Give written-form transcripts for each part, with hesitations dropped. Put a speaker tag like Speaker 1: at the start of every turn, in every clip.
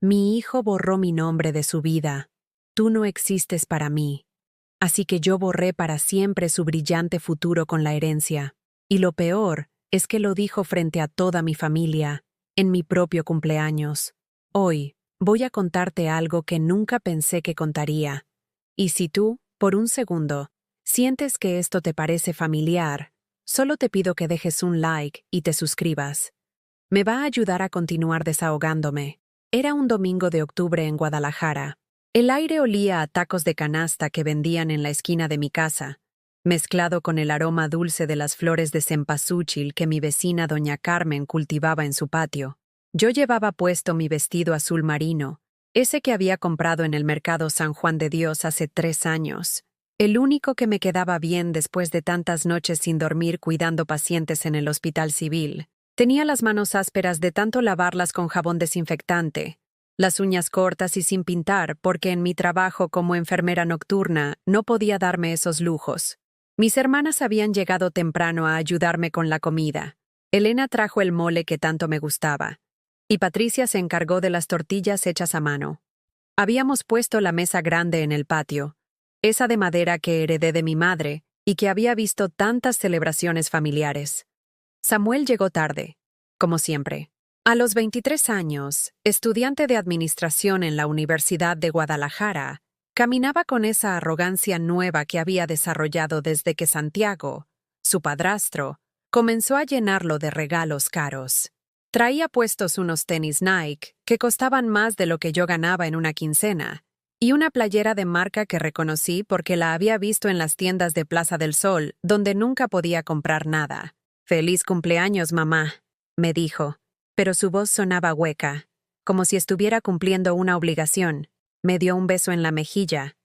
Speaker 1: Mi hijo borró mi nombre de su vida. Tú no existes para mí. Así que yo borré para siempre su brillante futuro con la herencia. Y lo peor es que lo dijo frente a toda mi familia, en mi propio cumpleaños. Hoy, voy a contarte algo que nunca pensé que contaría. Y si tú, por un segundo, sientes que esto te parece familiar, solo te pido que dejes un like y te suscribas. Me va a ayudar a continuar desahogándome. Era un domingo de octubre en Guadalajara. El aire olía a tacos de canasta que vendían en la esquina de mi casa, mezclado con el aroma dulce de las flores de cempasúchil que mi vecina doña Carmen cultivaba en su patio. Yo llevaba puesto mi vestido azul marino, ese que había comprado en el mercado San Juan de Dios hace 3 años, el único que me quedaba bien después de tantas noches sin dormir cuidando pacientes en el hospital civil. Tenía las manos ásperas de tanto lavarlas con jabón desinfectante, las uñas cortas y sin pintar porque en mi trabajo como enfermera nocturna no podía darme esos lujos. Mis hermanas habían llegado temprano a ayudarme con la comida. Elena trajo el mole que tanto me gustaba, y Patricia se encargó de las tortillas hechas a mano. Habíamos puesto la mesa grande en el patio, esa de madera que heredé de mi madre y que había visto tantas celebraciones familiares. Samuel llegó tarde, como siempre. A los 23 años, estudiante de administración en la Universidad de Guadalajara, caminaba con esa arrogancia nueva que había desarrollado desde que Santiago, su padrastro, comenzó a llenarlo de regalos caros. Traía puestos unos tenis Nike que costaban más de lo que yo ganaba en una quincena, y una playera de marca que reconocí porque la había visto en las tiendas de Plaza del Sol, donde nunca podía comprar nada. «Feliz cumpleaños, mamá», me dijo, pero su voz sonaba hueca, como si estuviera cumpliendo una obligación. Me dio un beso en la mejilla,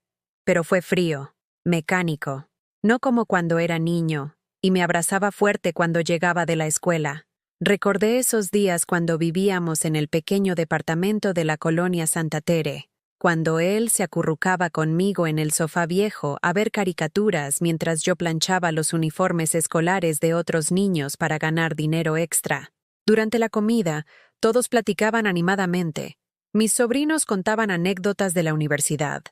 Speaker 1: pero fue frío, mecánico, no como cuando era niño, y me abrazaba fuerte cuando llegaba de la escuela. Recordé esos días cuando vivíamos en el pequeño departamento de la colonia Santa Tere, cuando él se acurrucaba conmigo en el sofá viejo a ver caricaturas mientras yo planchaba los uniformes escolares de otros niños para ganar dinero extra. Durante la comida, todos platicaban animadamente. Mis sobrinos contaban anécdotas de la universidad.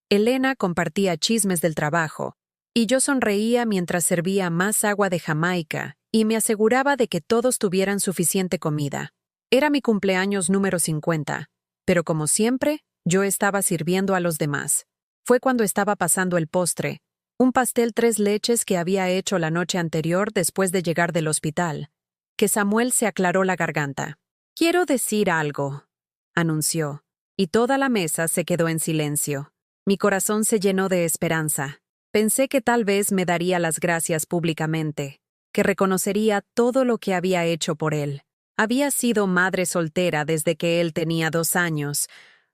Speaker 1: Elena compartía chismes del trabajo, y yo sonreía mientras servía más agua de Jamaica y me aseguraba de que todos tuvieran suficiente comida. Era mi cumpleaños número 50, pero como siempre, yo estaba sirviendo a los demás. Fue cuando estaba pasando el postre, un pastel 3 leches que había hecho la noche anterior después de llegar del hospital, que Samuel se aclaró la garganta. «Quiero decir algo», anunció, y toda la mesa se quedó en silencio. Mi corazón se llenó de esperanza. Pensé que tal vez me daría las gracias públicamente, que reconocería todo lo que había hecho por él. Había sido madre soltera desde que él tenía 2 años,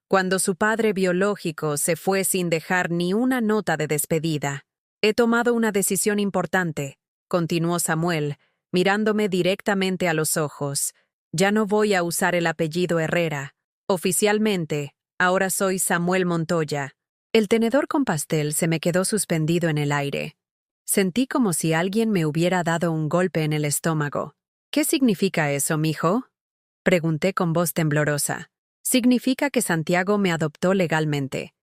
Speaker 1: cuando su padre biológico se fue sin dejar ni una nota de despedida. «He tomado una decisión importante», continuó Samuel, mirándome directamente a los ojos. «Ya no voy a usar el apellido Herrera. Oficialmente, ahora soy Samuel Montoya». El tenedor con pastel se me quedó suspendido en el aire. Sentí como si alguien me hubiera dado un golpe en el estómago. «¿Qué significa eso, mijo?», pregunté con voz temblorosa. «Significa que Santiago me adoptó legalmente.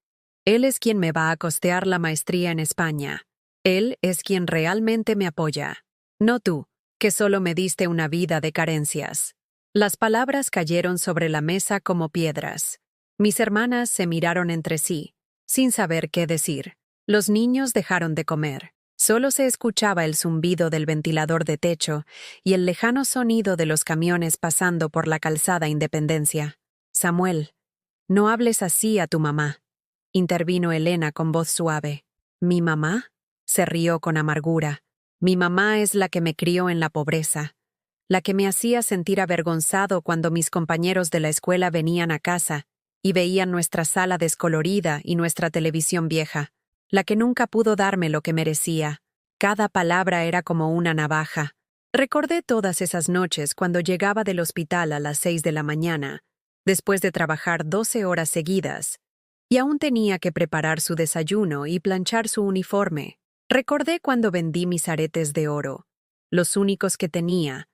Speaker 1: Él es quien me va a costear la maestría en España. Él es quien realmente me apoya. No tú, que solo me diste una vida de carencias». Las palabras cayeron sobre la mesa como piedras. Mis hermanas se miraron entre sí, sin saber qué decir. Los niños dejaron de comer. Solo se escuchaba el zumbido del ventilador de techo y el lejano sonido de los camiones pasando por la calzada Independencia. «Samuel, no hables así a tu mamá», intervino Elena con voz suave. «¿Mi mamá?», se rió con amargura. «Mi mamá es la que me crió en la pobreza, la que me hacía sentir avergonzado cuando mis compañeros de la escuela venían a casa y veían nuestra sala descolorida y nuestra televisión vieja, la que nunca pudo darme lo que merecía. Cada palabra era como una navaja». Recordé todas esas noches cuando llegaba del hospital a las 6 de la mañana, después de trabajar 12 horas seguidas, y aún tenía que preparar su desayuno y planchar su uniforme. Recordé cuando vendí mis aretes de oro, los únicos que tenía,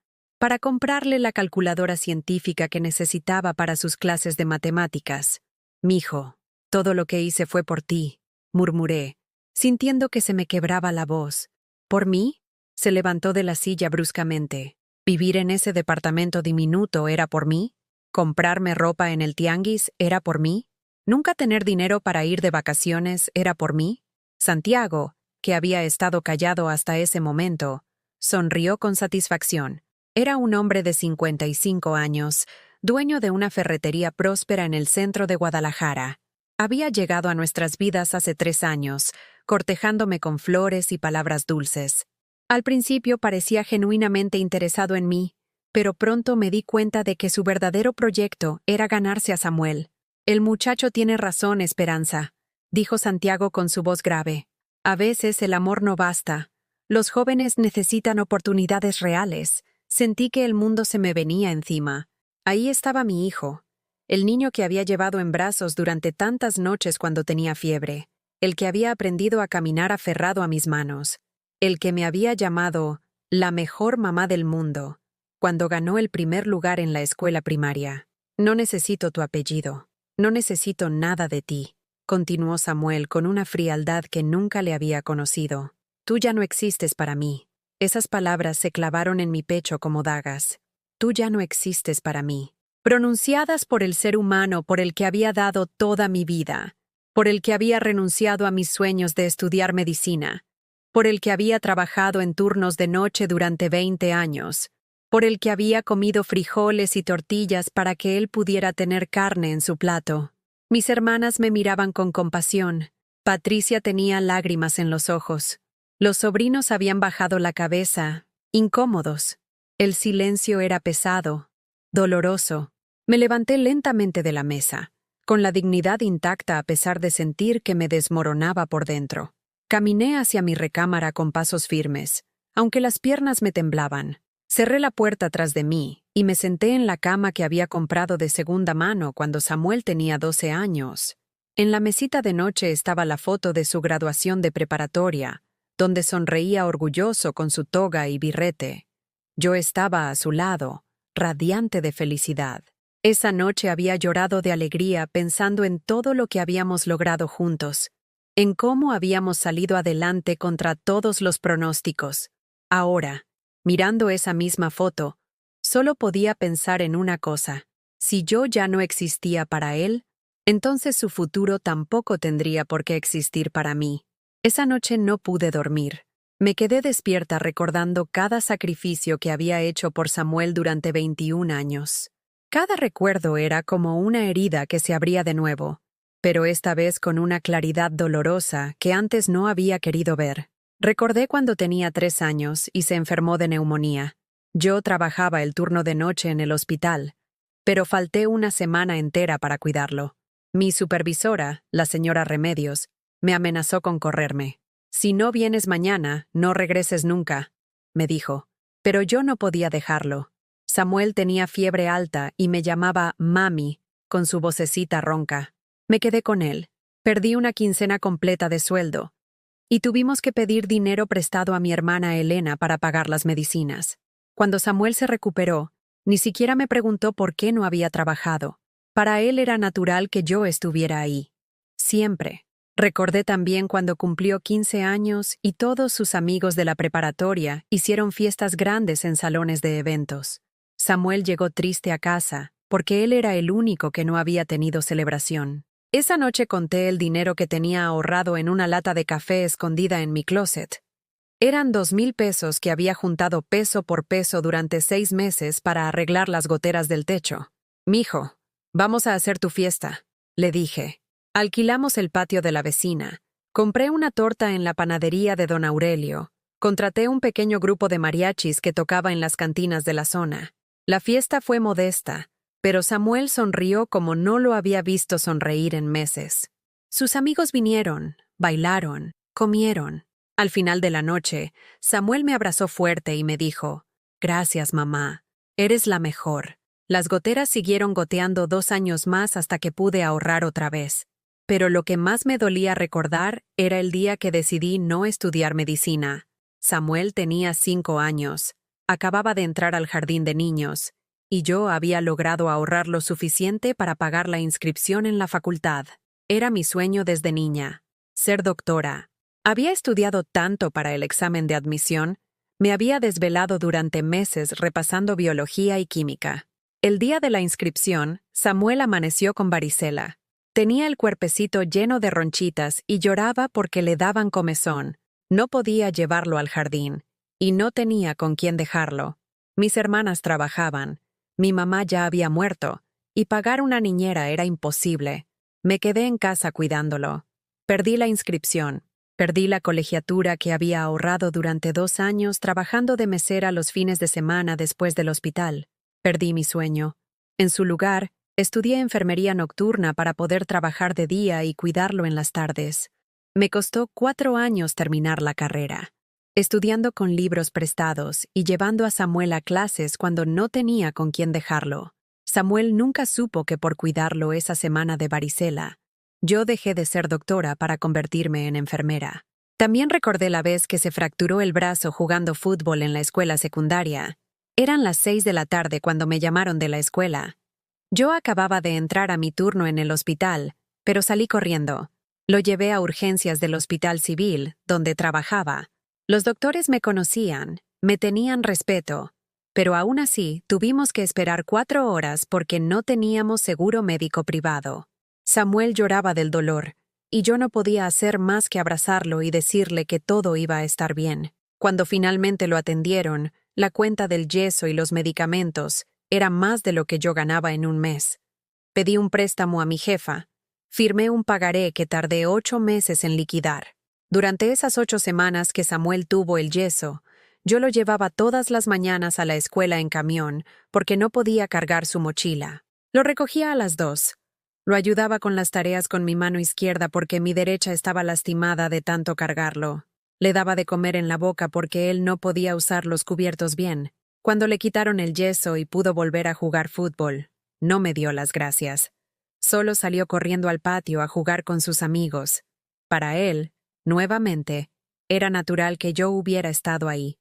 Speaker 1: para comprarle la calculadora científica que necesitaba para sus clases de matemáticas. «Mijo, todo lo que hice fue por ti», murmuré, sintiendo que se me quebraba la voz. «¿Por mí?». Se levantó de la silla bruscamente. ¿Vivir en ese departamento diminuto era por mí? ¿Comprarme ropa en el tianguis era por mí? ¿Nunca tener dinero para ir de vacaciones era por mí? Santiago, que había estado callado hasta ese momento, sonrió con satisfacción. Era un hombre de 55 años, dueño de una ferretería próspera en el centro de Guadalajara. Había llegado a nuestras vidas hace 3 años, cortejándome con flores y palabras dulces. Al principio parecía genuinamente interesado en mí, pero pronto me di cuenta de que su verdadero proyecto era ganarse a Samuel. «El muchacho tiene razón, Esperanza», dijo Santiago con su voz grave. «A veces el amor no basta. Los jóvenes necesitan oportunidades reales». Sentí que el mundo se me venía encima. Ahí estaba mi hijo, el niño que había llevado en brazos durante tantas noches cuando tenía fiebre, el que había aprendido a caminar aferrado a mis manos, el que me había llamado la mejor mamá del mundo cuando ganó el primer lugar en la escuela primaria. «No necesito tu apellido, no necesito nada de ti», continuó Samuel con una frialdad que nunca le había conocido. «Tú ya no existes para mí». Esas palabras se clavaron en mi pecho como dagas. «Tú ya no existes para mí», pronunciadas por el ser humano por el que había dado toda mi vida, por el que había renunciado a mis sueños de estudiar medicina, por el que había trabajado en turnos de noche durante 20 años, por el que había comido frijoles y tortillas para que él pudiera tener carne en su plato. Mis hermanas me miraban con compasión. Patricia tenía lágrimas en los ojos. Los sobrinos habían bajado la cabeza, incómodos. El silencio era pesado, doloroso. Me levanté lentamente de la mesa, con la dignidad intacta a pesar de sentir que me desmoronaba por dentro. Caminé hacia mi recámara con pasos firmes, aunque las piernas me temblaban. Cerré la puerta tras de mí y me senté en la cama que había comprado de segunda mano cuando Samuel tenía 12 años. En la mesita de noche estaba la foto de su graduación de preparatoria, donde sonreía orgulloso con su toga y birrete. Yo estaba a su lado, radiante de felicidad. Esa noche había llorado de alegría pensando en todo lo que habíamos logrado juntos, en cómo habíamos salido adelante contra todos los pronósticos. Ahora, mirando esa misma foto, solo podía pensar en una cosa: si yo ya no existía para él, entonces su futuro tampoco tendría por qué existir para mí. Esa noche no pude dormir. Me quedé despierta recordando cada sacrificio que había hecho por Samuel durante 21 años. Cada recuerdo era como una herida que se abría de nuevo, pero esta vez con una claridad dolorosa que antes no había querido ver. Recordé cuando tenía 3 años y se enfermó de neumonía. Yo trabajaba el turno de noche en el hospital, pero falté una semana entera para cuidarlo. Mi supervisora, la señora Remedios, me amenazó con correrme. «Si no vienes mañana, no regreses nunca», me dijo. Pero yo no podía dejarlo. Samuel tenía fiebre alta y me llamaba mami, con su vocecita ronca. Me quedé con él. Perdí una quincena completa de sueldo. Y tuvimos que pedir dinero prestado a mi hermana Elena para pagar las medicinas. Cuando Samuel se recuperó, ni siquiera me preguntó por qué no había trabajado. Para él era natural que yo estuviera ahí. Siempre. Recordé también cuando cumplió 15 años y todos sus amigos de la preparatoria hicieron fiestas grandes en salones de eventos. Samuel llegó triste a casa, porque él era el único que no había tenido celebración. Esa noche conté el dinero que tenía ahorrado en una lata de café escondida en mi closet. Eran 2,000 pesos que había juntado peso por peso durante 6 meses para arreglar las goteras del techo. «Mijo, vamos a hacer tu fiesta», le dije. Alquilamos el patio de la vecina. Compré una torta en la panadería de don Aurelio. Contraté un pequeño grupo de mariachis que tocaba en las cantinas de la zona. La fiesta fue modesta, pero Samuel sonrió como no lo había visto sonreír en meses. Sus amigos vinieron, bailaron, comieron. Al final de la noche, Samuel me abrazó fuerte y me dijo: «Gracias, mamá. Eres la mejor». Las goteras siguieron goteando 2 años más hasta que pude ahorrar otra vez. Pero lo que más me dolía recordar era el día que decidí no estudiar medicina. Samuel tenía 5 años. Acababa de entrar al jardín de niños, y yo había logrado ahorrar lo suficiente para pagar la inscripción en la facultad. Era mi sueño desde niña, ser doctora. Había estudiado tanto para el examen de admisión, me había desvelado durante meses repasando biología y química. El día de la inscripción, Samuel amaneció con varicela. Tenía el cuerpecito lleno de ronchitas y lloraba porque le daban comezón. No podía llevarlo al jardín, y no tenía con quién dejarlo. Mis hermanas trabajaban, mi mamá ya había muerto, y pagar una niñera era imposible. Me quedé en casa cuidándolo. Perdí la inscripción. Perdí la colegiatura que había ahorrado durante 2 años trabajando de mesera los fines de semana después del hospital. Perdí mi sueño. En su lugar, estudié enfermería nocturna para poder trabajar de día y cuidarlo en las tardes. Me costó 4 años terminar la carrera, estudiando con libros prestados y llevando a Samuel a clases cuando no tenía con quién dejarlo. Samuel nunca supo que por cuidarlo esa semana de varicela, yo dejé de ser doctora para convertirme en enfermera. También recordé la vez que se fracturó el brazo jugando fútbol en la escuela secundaria. Eran las 6 de la tarde cuando me llamaron de la escuela. Yo acababa de entrar a mi turno en el hospital, pero salí corriendo. Lo llevé a urgencias del hospital civil, donde trabajaba. Los doctores me conocían, me tenían respeto, pero aún así tuvimos que esperar 4 horas porque no teníamos seguro médico privado. Samuel lloraba del dolor, y yo no podía hacer más que abrazarlo y decirle que todo iba a estar bien. Cuando finalmente lo atendieron, la cuenta del yeso y los medicamentos era más de lo que yo ganaba en un mes. Pedí un préstamo a mi jefa. Firmé un pagaré que tardé 8 meses en liquidar. Durante esas 8 semanas que Samuel tuvo el yeso, yo lo llevaba todas las mañanas a la escuela en camión porque no podía cargar su mochila. Lo recogía a las 2. Lo ayudaba con las tareas con mi mano izquierda porque mi derecha estaba lastimada de tanto cargarlo. Le daba de comer en la boca porque él no podía usar los cubiertos bien. Cuando le quitaron el yeso y pudo volver a jugar fútbol, no me dio las gracias. Solo salió corriendo al patio a jugar con sus amigos. Para él, nuevamente, era natural que yo hubiera estado ahí.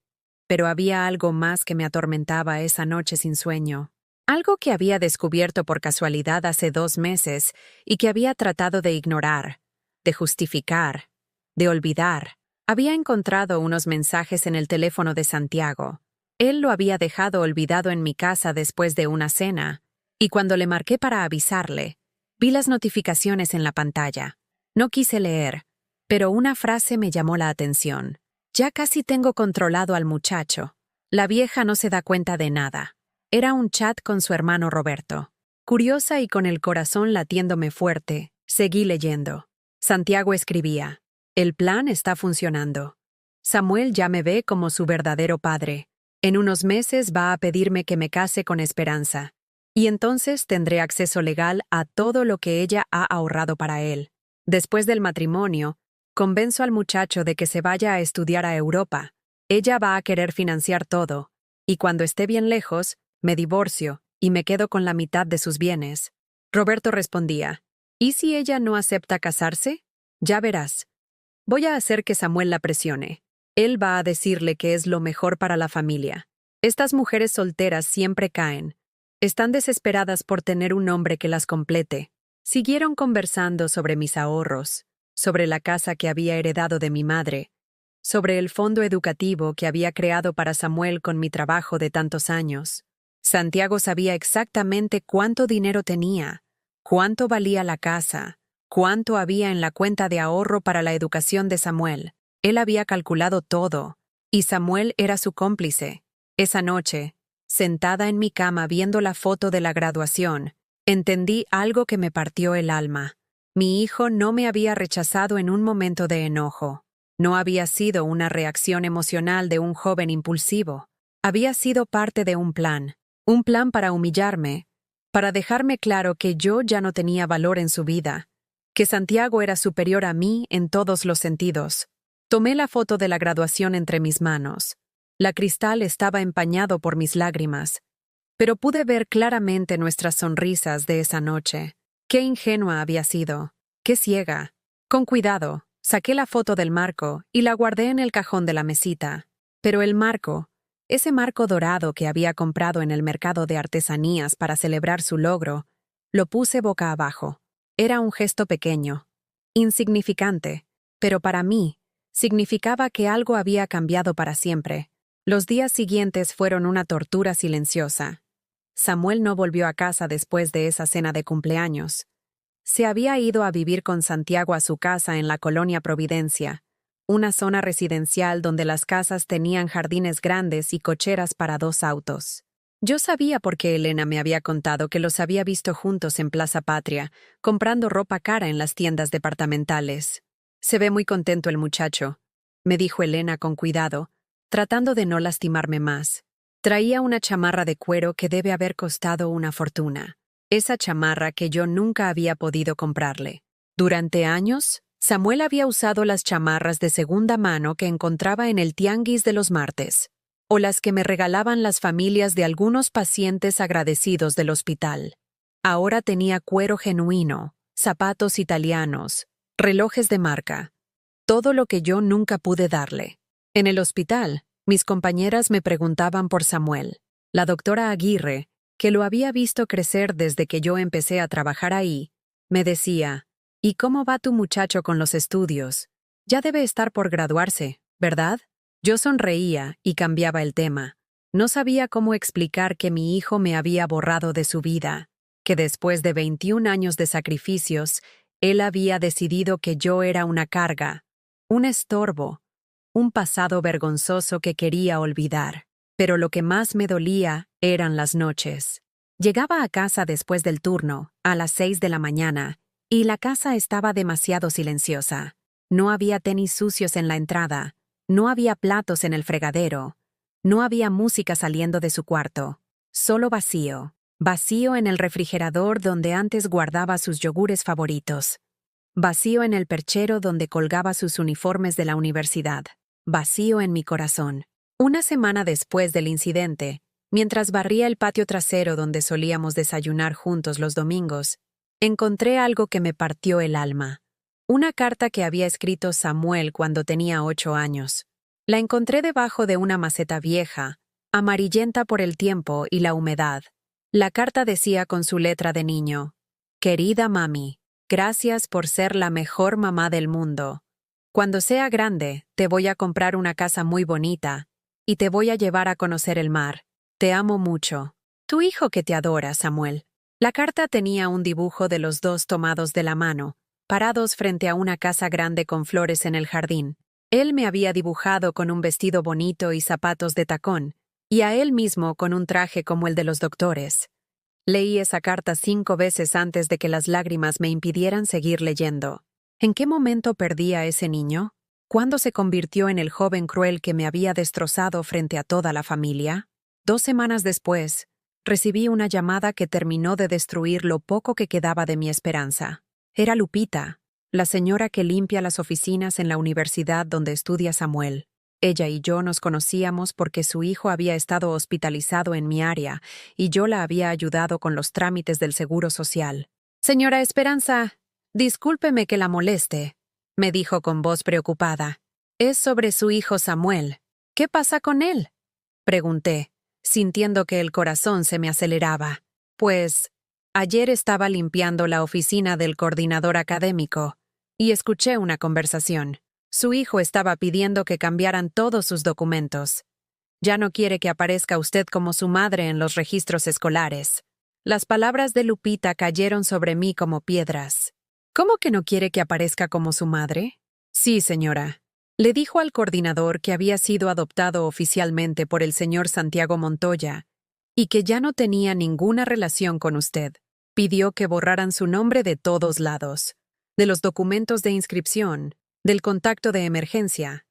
Speaker 1: Pero había algo más que me atormentaba esa noche sin sueño. Algo que había descubierto por casualidad hace 2 meses y que había tratado de ignorar, de justificar, de olvidar. Había encontrado unos mensajes en el teléfono de Santiago. Él lo había dejado olvidado en mi casa después de una cena, y cuando le marqué para avisarle, vi las notificaciones en la pantalla. No quise leer, pero una frase me llamó la atención. Ya casi tengo controlado al muchacho. La vieja no se da cuenta de nada. Era un chat con su hermano Roberto. Curiosa y con el corazón latiéndome fuerte, seguí leyendo. Santiago escribía: «El plan está funcionando. Samuel ya me ve como su verdadero padre. En unos meses va a pedirme que me case con Esperanza. Y entonces tendré acceso legal a todo lo que ella ha ahorrado para él. Después del matrimonio, convenzo al muchacho de que se vaya a estudiar a Europa. Ella va a querer financiar todo. Y cuando esté bien lejos, me divorcio y me quedo con la mitad de sus bienes». Roberto respondía: «¿Y si ella no acepta casarse? Ya verás. Voy a hacer que Samuel la presione. Él va a decirle que es lo mejor para la familia. Estas mujeres solteras siempre caen. Están desesperadas por tener un hombre que las complete». Siguieron conversando sobre mis ahorros, sobre la casa que había heredado de mi madre, sobre el fondo educativo que había creado para Samuel con mi trabajo de tantos años. Santiago sabía exactamente cuánto dinero tenía, cuánto valía la casa, cuánto había en la cuenta de ahorro para la educación de Samuel. Él había calculado todo, y Samuel era su cómplice. Esa noche, sentada en mi cama viendo la foto de la graduación, entendí algo que me partió el alma. Mi hijo no me había rechazado en un momento de enojo. No había sido una reacción emocional de un joven impulsivo. Había sido parte de un plan para humillarme, para dejarme claro que yo ya no tenía valor en su vida, que Santiago era superior a mí en todos los sentidos. Tomé la foto de la graduación entre mis manos. La cristal estaba empañado por mis lágrimas, pero pude ver claramente nuestras sonrisas de esa noche. Qué ingenua había sido, qué ciega. Con cuidado, saqué la foto del marco y la guardé en el cajón de la mesita. Pero el marco, Ese marco dorado que había comprado en el mercado de artesanías para celebrar su logro, lo puse boca abajo. Era un gesto pequeño, insignificante, pero para mí, significaba que algo había cambiado para siempre. Los días siguientes fueron una tortura silenciosa. Samuel no volvió a casa después de esa cena de cumpleaños. Se había ido a vivir con Santiago a su casa en la colonia Providencia, una zona residencial donde las casas tenían jardines grandes y cocheras para 2 autos. Yo sabía porque Elena me había contado que los había visto juntos en Plaza Patria, comprando ropa cara en las tiendas departamentales. «Se ve muy contento el muchacho», me dijo Elena con cuidado, tratando de no lastimarme más. Traía una chamarra de cuero que debe haber costado una fortuna. Esa chamarra que yo nunca había podido comprarle. Durante años, Samuel había usado las chamarras de segunda mano que encontraba en el tianguis de los martes, o las que me regalaban las familias de algunos pacientes agradecidos del hospital. Ahora tenía cuero genuino, zapatos italianos, relojes de marca, todo lo que yo nunca pude darle. En el hospital, mis compañeras me preguntaban por Samuel. La doctora Aguirre, que lo había visto crecer desde que yo empecé a trabajar ahí, me decía: «¿Y cómo va tu muchacho con los estudios? Ya debe estar por graduarse, ¿verdad?». Yo sonreía y cambiaba el tema. No sabía cómo explicar que mi hijo me había borrado de su vida, que después de 21 años de sacrificios, él había decidido que yo era una carga, un estorbo, un pasado vergonzoso que quería olvidar. Pero lo que más me dolía eran las noches. Llegaba a casa después del turno, a las 6 de la mañana, y la casa estaba demasiado silenciosa. No había tenis sucios en la entrada, no había platos en el fregadero, no había música saliendo de su cuarto, solo vacío. Vacío en el refrigerador donde antes guardaba sus yogures favoritos. Vacío en el perchero donde colgaba sus uniformes de la universidad. Vacío en mi corazón. Una semana después del incidente, mientras barría el patio trasero donde solíamos desayunar juntos los domingos, encontré algo que me partió el alma. Una carta que había escrito Samuel cuando tenía 8 años. La encontré debajo de una maceta vieja, amarillenta por el tiempo y la humedad. La carta decía con su letra de niño: «Querida mami, gracias por ser la mejor mamá del mundo. Cuando sea grande, te voy a comprar una casa muy bonita y te voy a llevar a conocer el mar. Te amo mucho. Tu hijo que te adora, Samuel». La carta tenía un dibujo de los dos tomados de la mano, parados frente a una casa grande con flores en el jardín. Él me había dibujado con un vestido bonito y zapatos de tacón, y a él mismo con un traje como el de los doctores. Leí esa carta 5 veces antes de que las lágrimas me impidieran seguir leyendo. ¿En qué momento perdí a ese niño? ¿Cuándo se convirtió en el joven cruel que me había destrozado frente a toda la familia? 2 semanas después, recibí una llamada que terminó de destruir lo poco que quedaba de mi esperanza. Era Lupita, la señora que limpia las oficinas en la universidad donde estudia Samuel. Ella y yo nos conocíamos porque su hijo había estado hospitalizado en mi área y yo la había ayudado con los trámites del seguro social. «Señora Esperanza, discúlpeme que la moleste», me dijo con voz preocupada. «Es sobre su hijo Samuel. ¿Qué pasa con él?», pregunté, sintiendo que el corazón se me aceleraba. «Pues, ayer estaba limpiando la oficina del coordinador académico y escuché una conversación. Su hijo estaba pidiendo que cambiaran todos sus documentos. Ya no quiere que aparezca usted como su madre en los registros escolares». Las palabras de Lupita cayeron sobre mí como piedras. «¿Cómo que no quiere que aparezca como su madre?». «Sí, señora. Le dijo al coordinador que había sido adoptado oficialmente por el señor Santiago Montoya y que ya no tenía ninguna relación con usted. Pidió que borraran su nombre de todos lados, de los documentos de inscripción, del contacto de emergencia,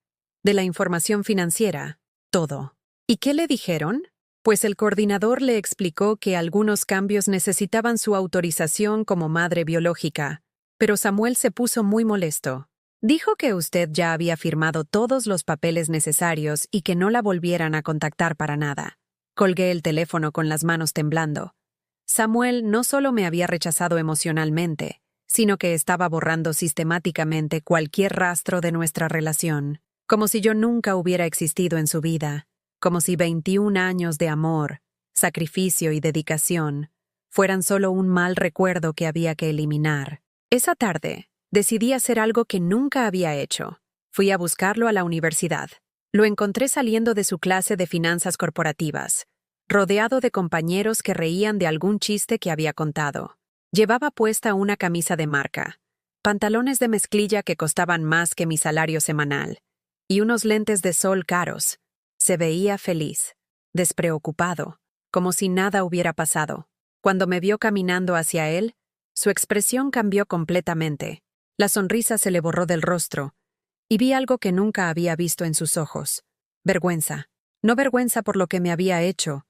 Speaker 1: de la información financiera, todo». «¿Y qué le dijeron?». Pues el coordinador le explicó que algunos cambios necesitaban su autorización como madre biológica, pero Samuel se puso muy molesto. Dijo que usted ya había firmado todos los papeles necesarios y que no la volvieran a contactar para nada. Colgué el teléfono con las manos temblando. Samuel no solo me había rechazado emocionalmente, sino que estaba borrando sistemáticamente cualquier rastro de nuestra relación, como si yo nunca hubiera existido en su vida. como si 21 años de amor, sacrificio y dedicación fueran solo un mal recuerdo que había que eliminar. Esa tarde, decidí hacer algo que nunca había hecho. Fui a buscarlo a la universidad. Lo encontré saliendo de su clase de finanzas corporativas, rodeado de compañeros que reían de algún chiste que había contado. Llevaba puesta una camisa de marca, pantalones de mezclilla que costaban más que mi salario semanal, y unos lentes de sol caros. Se veía feliz, despreocupado, como si nada hubiera pasado. Cuando me vio caminando hacia él, su expresión cambió completamente. La sonrisa se le borró del rostro, y vi algo que nunca había visto en sus ojos. Vergüenza. No vergüenza por lo que me había hecho,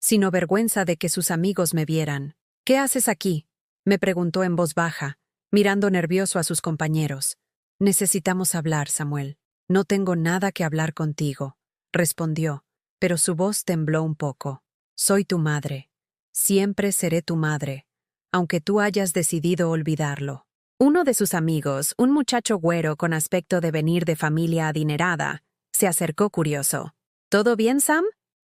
Speaker 1: sino vergüenza de que sus amigos me vieran. «¿Qué haces aquí?», me preguntó en voz baja, mirando nervioso a sus compañeros. «Necesitamos hablar, Samuel». «No tengo nada que hablar contigo», respondió, pero su voz tembló un poco. «Soy tu madre. Siempre seré tu madre, aunque tú hayas decidido olvidarlo». Uno de sus amigos, un muchacho güero con aspecto de venir de familia adinerada, se acercó curioso. «¿Todo bien, Sam?»,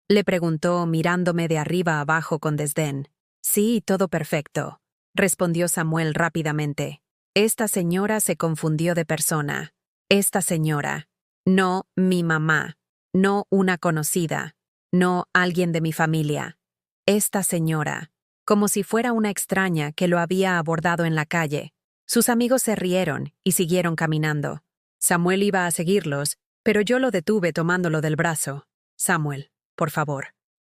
Speaker 1: le preguntó mirándome de arriba abajo con desdén. «Sí, todo perfecto», respondió Samuel rápidamente. Esta señora se confundió de persona. Esta señora. No mi mamá. No una conocida. No alguien de mi familia. Esta señora. Como si fuera una extraña que lo había abordado en la calle. Sus amigos se rieron y siguieron caminando. Samuel iba a seguirlos, pero yo lo detuve tomándolo del brazo. «Samuel, por favor.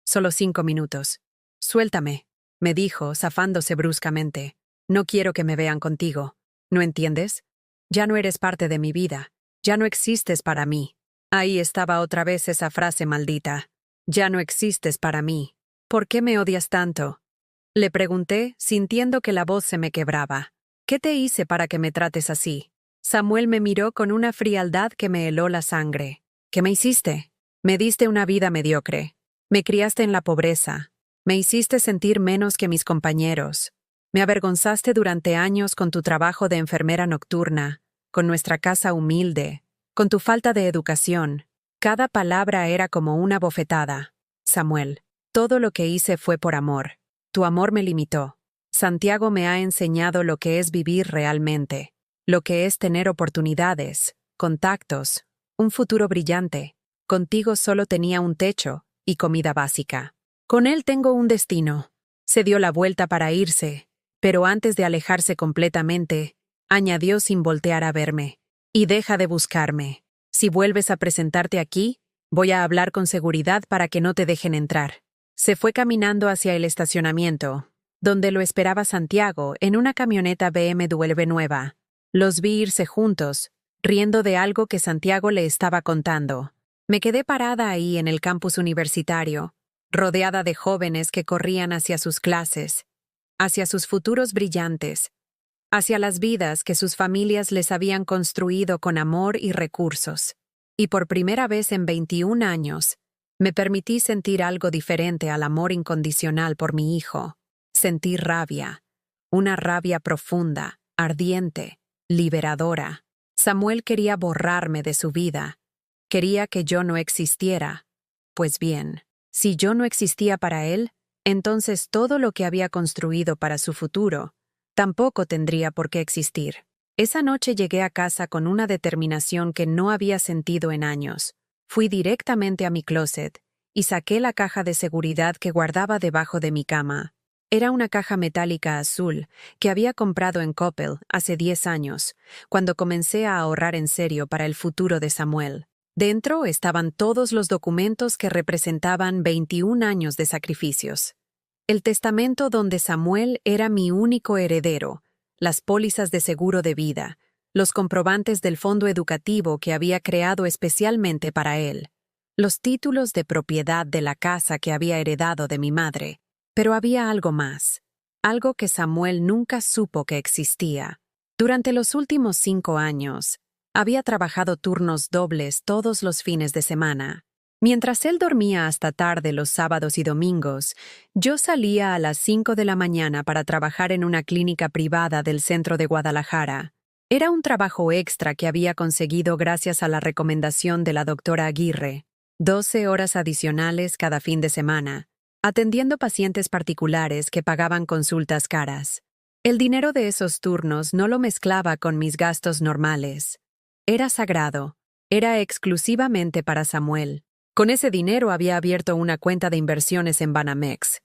Speaker 1: Solo 5 minutos. Suéltame», me dijo, zafándose bruscamente. «No quiero que me vean contigo. ¿No entiendes? Ya no eres parte de mi vida. Ya no existes para mí». Ahí estaba otra vez esa frase maldita. «Ya no existes para mí. ¿Por qué me odias tanto?», le pregunté, sintiendo que la voz se me quebraba. «¿Qué te hice para que me trates así?». Samuel me miró con una frialdad que me heló la sangre. «¿Qué me hiciste? Me diste una vida mediocre. Me criaste en la pobreza. Me hiciste sentir menos que mis compañeros. Me avergonzaste durante años con tu trabajo de enfermera nocturna, con nuestra casa humilde, con tu falta de educación». Cada palabra era como una bofetada. «Samuel, todo lo que hice fue por amor. Tu amor me limitó. Santiago me ha enseñado lo que es vivir realmente, lo que es tener oportunidades, contactos, un futuro brillante. Contigo solo tenía un techo y comida básica. Con él tengo un destino». Se dio la vuelta para irse, pero antes de alejarse completamente, añadió sin voltear a verme. «Y deja de buscarme. Si vuelves a presentarte aquí, voy a hablar con seguridad para que no te dejen entrar». Se fue caminando hacia el estacionamiento, donde lo esperaba Santiago en una camioneta BMW nueva. Los vi irse juntos, riendo de algo que Santiago le estaba contando. Me quedé parada ahí en el campus universitario, rodeada de jóvenes que corrían hacia sus clases, hacia sus futuros brillantes, hacia las vidas que sus familias les habían construido con amor y recursos. Y por primera vez en 21 años, me permití sentir algo diferente al amor incondicional por mi hijo. Sentí rabia, una rabia profunda, ardiente, liberadora. Samuel quería borrarme de su vida. Quería que yo no existiera. Pues bien, si yo no existía para él, entonces todo lo que había construido para su futuro tampoco tendría por qué existir. Esa noche llegué a casa con una determinación que no había sentido en años. Fui directamente a mi closet y saqué la caja de seguridad que guardaba debajo de mi cama. Era una caja metálica azul que había comprado en Coppel hace 10 años, cuando comencé a ahorrar en serio para el futuro de Samuel. Dentro estaban todos los documentos que representaban 21 años de sacrificios. El testamento donde Samuel era mi único heredero, las pólizas de seguro de vida, los comprobantes del fondo educativo que había creado especialmente para él, los títulos de propiedad de la casa que había heredado de mi madre. Pero había algo más, algo que Samuel nunca supo que existía. Durante los últimos 5 años, había trabajado turnos dobles todos los fines de semana. Mientras él dormía hasta tarde los sábados y domingos, yo salía a las 5 de la mañana para trabajar en una clínica privada del centro de Guadalajara. Era un trabajo extra que había conseguido gracias a la recomendación de la doctora Aguirre. 12 horas adicionales cada fin de semana, atendiendo pacientes particulares que pagaban consultas caras. El dinero de esos turnos no lo mezclaba con mis gastos normales. Era sagrado. Era exclusivamente para Samuel. Con ese dinero había abierto una cuenta de inversiones en Banamex.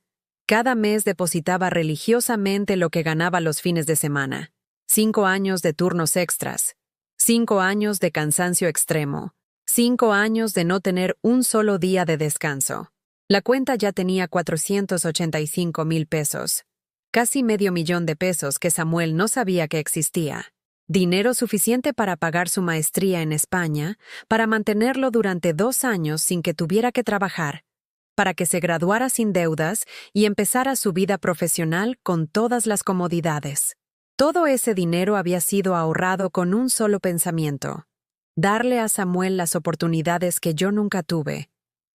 Speaker 1: Cada mes depositaba religiosamente lo que ganaba los fines de semana. 5 años de turnos extras. 5 años de cansancio extremo. 5 años de no tener un solo día de descanso. La cuenta ya tenía 485,000 pesos. Casi $500,000 que Samuel no sabía que existía. Dinero suficiente para pagar su maestría en España, para mantenerlo durante 2 años sin que tuviera que trabajar, para que se graduara sin deudas y empezara su vida profesional con todas las comodidades. Todo ese dinero había sido ahorrado con un solo pensamiento: darle a Samuel las oportunidades que yo nunca tuve.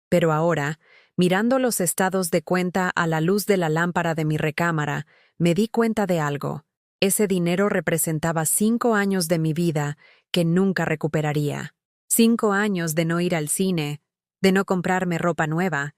Speaker 1: Pero ahora, mirando los estados de cuenta a la luz de la lámpara de mi recámara, me di cuenta de algo. Ese dinero representaba 5 años de mi vida que nunca recuperaría. 5 años de no ir al cine, de no comprarme ropa nueva,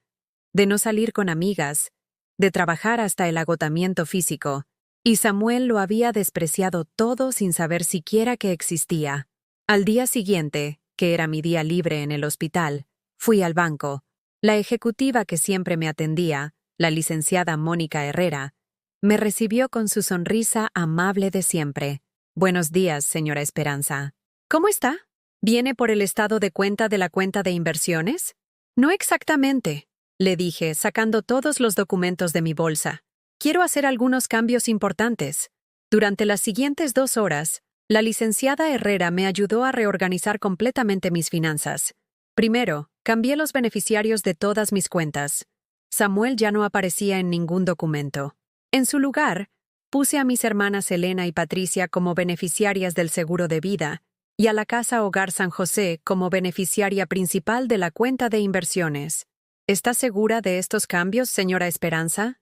Speaker 1: de no salir con amigas, de trabajar hasta el agotamiento físico. Y Samuel lo había despreciado todo sin saber siquiera que existía. Al día siguiente, que era mi día libre en el hospital, fui al banco. La ejecutiva que siempre me atendía, la licenciada Mónica Herrera, me recibió con su sonrisa amable de siempre. «Buenos días, señora Esperanza. ¿Cómo está? ¿Viene por el estado de cuenta de la cuenta de inversiones?» «No exactamente», le dije, sacando todos los documentos de mi bolsa. «Quiero hacer algunos cambios importantes». Durante las siguientes 2 horas, la licenciada Herrera me ayudó a reorganizar completamente mis finanzas. Primero, cambié los beneficiarios de todas mis cuentas. Samuel ya no aparecía en ningún documento. En su lugar, puse a mis hermanas Elena y Patricia como beneficiarias del seguro de vida y a la Casa Hogar San José como beneficiaria principal de la cuenta de inversiones. ¿Está segura de estos cambios, señora Esperanza?,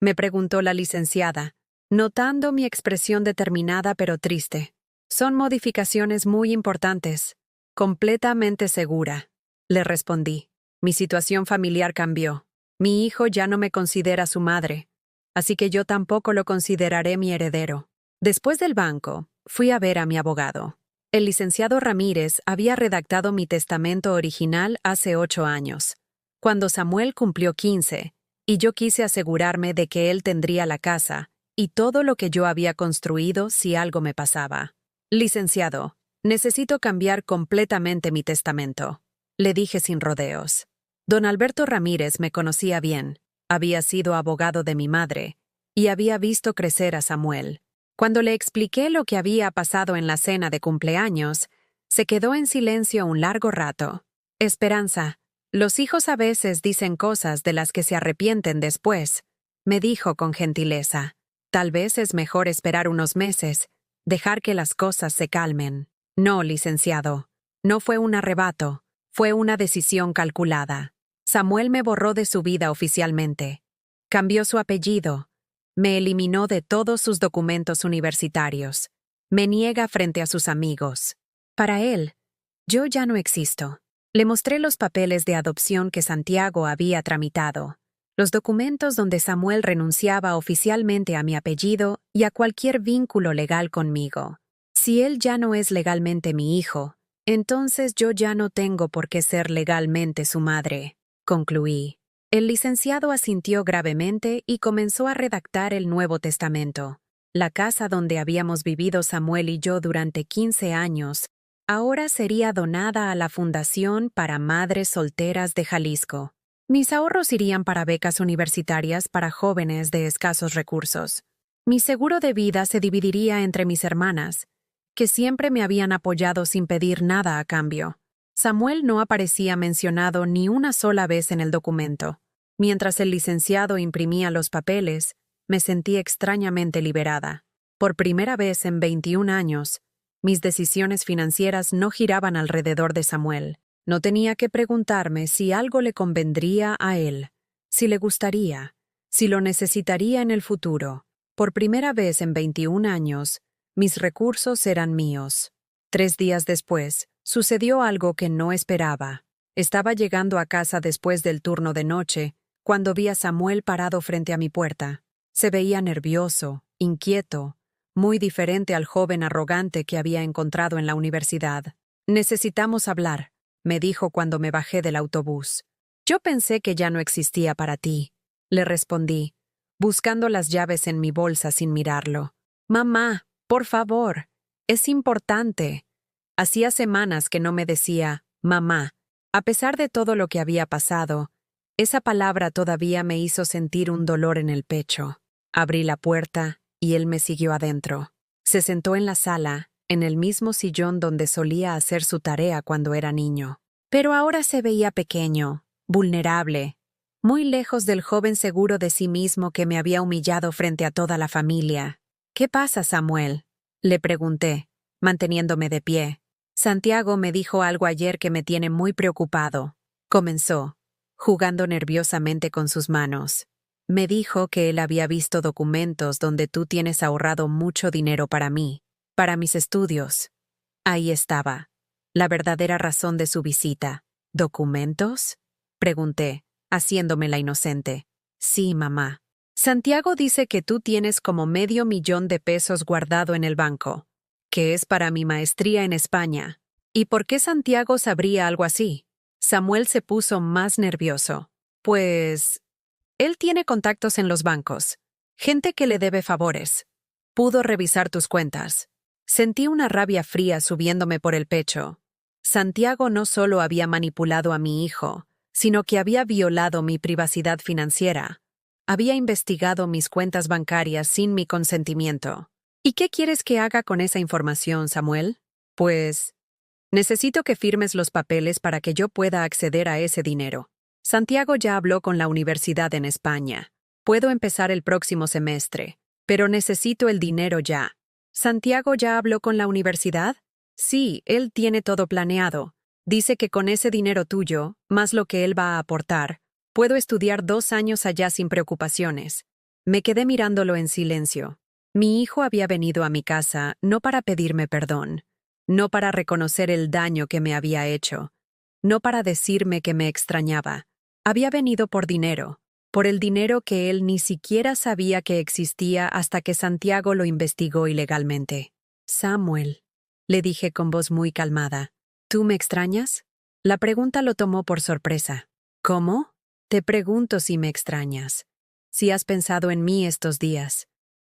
Speaker 1: me preguntó la licenciada, notando mi expresión determinada pero triste. «Son modificaciones muy importantes. Completamente segura», le respondí. Mi situación familiar cambió. Mi hijo ya no me considera su madre, así que yo tampoco lo consideraré mi heredero. Después del banco, fui a ver a mi abogado. El licenciado Ramírez había redactado mi testamento original hace 8 años, cuando Samuel cumplió 15, y yo quise asegurarme de que él tendría la casa y todo lo que yo había construido si algo me pasaba. «Licenciado, necesito cambiar completamente mi testamento», le dije sin rodeos. Don Alberto Ramírez me conocía bien, había sido abogado de mi madre y había visto crecer a Samuel. Cuando le expliqué lo que había pasado en la cena de cumpleaños, se quedó en silencio un largo rato. «Esperanza, los hijos a veces dicen cosas de las que se arrepienten después», me dijo con gentileza. «Tal vez es mejor esperar unos meses, dejar que las cosas se calmen». «No, licenciado, no fue un arrebato, fue una decisión calculada. Samuel me borró de su vida oficialmente. Cambió su apellido. Me eliminó de todos sus documentos universitarios. Me niega frente a sus amigos. Para él, yo ya no existo». Le mostré los papeles de adopción que Santiago había tramitado, los documentos donde Samuel renunciaba oficialmente a mi apellido y a cualquier vínculo legal conmigo. Si él ya no es legalmente mi hijo, entonces yo ya no tengo por qué ser legalmente su madre, concluí. El licenciado asintió gravemente y comenzó a redactar el Nuevo Testamento. La casa donde habíamos vivido Samuel y yo durante 15 años ahora sería donada a la Fundación para Madres Solteras de Jalisco. Mis ahorros irían para becas universitarias para jóvenes de escasos recursos. Mi seguro de vida se dividiría entre mis hermanas, que siempre me habían apoyado sin pedir nada a cambio. Samuel no aparecía mencionado ni una sola vez en el documento. Mientras el licenciado imprimía los papeles, me sentí extrañamente liberada. Por primera vez en 21 años, mis decisiones financieras no giraban alrededor de Samuel. No tenía que preguntarme si algo le convendría a él, si le gustaría, si lo necesitaría en el futuro. Por primera vez en 21 años, mis recursos eran míos. 3 días después, sucedió algo que no esperaba. Estaba llegando a casa después del turno de noche, cuando vi a Samuel parado frente a mi puerta. Se veía nervioso, inquieto, muy diferente al joven arrogante que había encontrado en la universidad. «Necesitamos hablar», me dijo cuando me bajé del autobús. «Yo pensé que ya no existía para ti», le respondí, buscando las llaves en mi bolsa sin mirarlo. «Mamá, por favor, es importante». Hacía semanas que no me decía «mamá». A pesar de todo lo que había pasado, esa palabra todavía me hizo sentir un dolor en el pecho. Abrí la puerta y él me siguió adentro. Se sentó en la sala, en el mismo sillón donde solía hacer su tarea cuando era niño. Pero ahora se veía pequeño, vulnerable, muy lejos del joven seguro de sí mismo que me había humillado frente a toda la familia. «¿Qué pasa, Samuel?», le pregunté, manteniéndome de pie. «Santiago me dijo algo ayer que me tiene muy preocupado», comenzó, jugando nerviosamente con sus manos. «Me dijo que él había visto documentos donde tú tienes ahorrado mucho dinero para mí, para mis estudios». Ahí estaba, la verdadera razón de su visita. «¿Documentos?», pregunté, haciéndome la inocente. «Sí, mamá. Santiago dice que tú tienes como $500,000 guardado en el banco, que es para mi maestría en España». ¿Y por qué Santiago sabría algo así? Samuel se puso más nervioso. «Pues él tiene contactos en los bancos, gente que le debe favores. Pudo revisar tus cuentas». Sentí una rabia fría subiéndome por el pecho. Santiago no solo había manipulado a mi hijo, sino que había violado mi privacidad financiera. Había investigado mis cuentas bancarias sin mi consentimiento. «¿Y qué quieres que haga con esa información, Samuel?» «Pues necesito que firmes los papeles para que yo pueda acceder a ese dinero. Santiago ya habló con la universidad en España. Puedo empezar el próximo semestre, pero necesito el dinero ya». «¿Santiago ya habló con la universidad?» «Sí, él tiene todo planeado. Dice que con ese dinero tuyo, más lo que él va a aportar, puedo estudiar 2 años allá sin preocupaciones». Me quedé mirándolo en silencio. Mi hijo había venido a mi casa no para pedirme perdón, no para reconocer el daño que me había hecho, no para decirme que me extrañaba. Había venido por dinero, por el dinero que él ni siquiera sabía que existía hasta que Santiago lo investigó ilegalmente. «Samuel», le dije con voz muy calmada, «¿tú me extrañas?». La pregunta lo tomó por sorpresa. «¿Cómo?». «Te pregunto si me extrañas, si has pensado en mí estos días,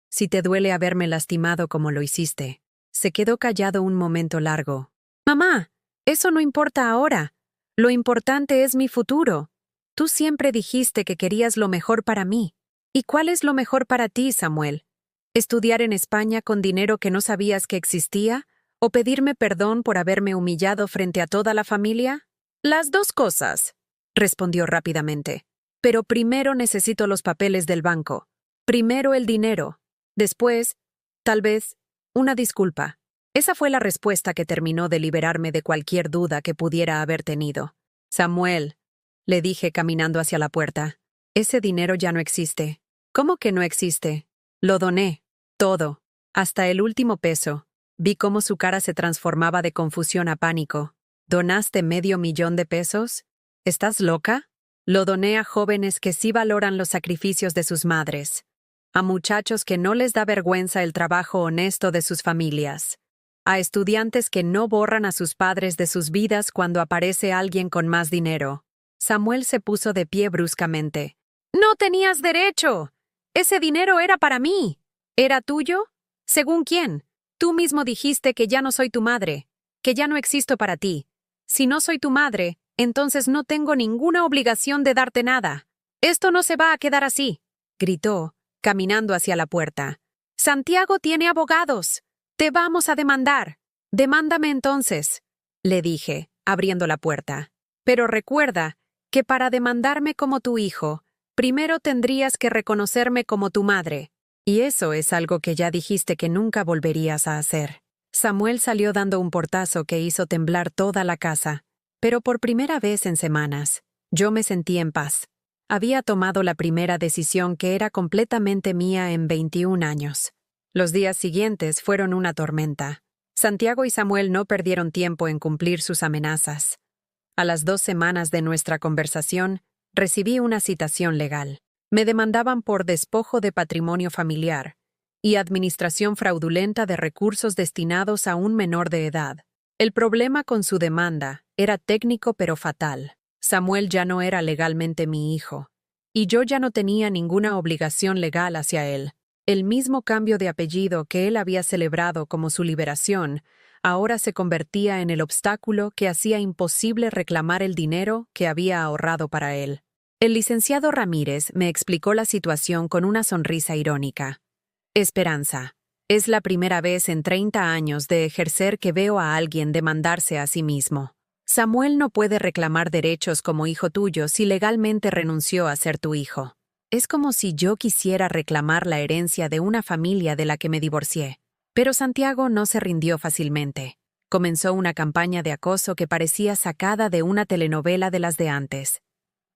Speaker 1: si te duele haberme lastimado como lo hiciste». Se quedó callado un momento largo. «Mamá, eso no importa ahora. Lo importante es mi futuro. Tú siempre dijiste que querías lo mejor para mí. ¿Y cuál es lo mejor para ti, Samuel? ¿Estudiar en España con dinero que no sabías que existía? ¿O pedirme perdón por haberme humillado frente a toda la familia?» «Las dos cosas», respondió rápidamente. «Pero primero necesito los papeles del banco. Primero el dinero. Después, tal vez, una disculpa». Esa fue la respuesta que terminó de liberarme de cualquier duda que pudiera haber tenido. «Samuel», le dije caminando hacia la puerta, «ese dinero ya no existe». «¿Cómo que no existe?». «Lo doné. Todo. Hasta el último peso». Vi cómo su cara se transformaba de confusión a pánico. «¿Donaste $500,000? ¿Estás loca?». «Lo doné a jóvenes que sí valoran los sacrificios de sus madres, a muchachos que no les da vergüenza el trabajo honesto de sus familias, a estudiantes que no borran a sus padres de sus vidas cuando aparece alguien con más dinero». Samuel se puso de pie bruscamente. «¡No tenías derecho! Ese dinero era para mí». «¿Era tuyo? ¿Según quién? Tú mismo dijiste que ya no soy tu madre, que ya no existo para ti. Si no soy tu madre, entonces no tengo ninguna obligación de darte nada. Esto no se va a quedar así», gritó, caminando hacia la puerta. «Santiago tiene abogados. Te vamos a demandar». «Demándame entonces», le dije, abriendo la puerta. «Pero recuerda que para demandarme como tu hijo, primero tendrías que reconocerme como tu madre. Y eso es algo que ya dijiste que nunca volverías a hacer». Samuel salió dando un portazo que hizo temblar toda la casa. Pero por primera vez en semanas, yo me sentí en paz. Había tomado la primera decisión que era completamente mía en 21 años. Los días siguientes fueron una tormenta. Santiago y Samuel no perdieron tiempo en cumplir sus amenazas. A las 2 semanas de nuestra conversación, recibí una citación legal. Me demandaban por despojo de patrimonio familiar y administración fraudulenta de recursos destinados a un menor de edad. El problema con su demanda era técnico pero fatal. Samuel ya no era legalmente mi hijo, y yo ya no tenía ninguna obligación legal hacia él. El mismo cambio de apellido que él había celebrado como su liberación, ahora se convertía en el obstáculo que hacía imposible reclamar el dinero que había ahorrado para él. El licenciado Ramírez me explicó la situación con una sonrisa irónica. Esperanza, es la primera vez en 30 años de ejercer que veo a alguien demandarse a sí mismo. Samuel no puede reclamar derechos como hijo tuyo si legalmente renunció a ser tu hijo. Es como si yo quisiera reclamar la herencia de una familia de la que me divorcié. Pero Santiago no se rindió fácilmente. Comenzó una campaña de acoso que parecía sacada de una telenovela de las de antes.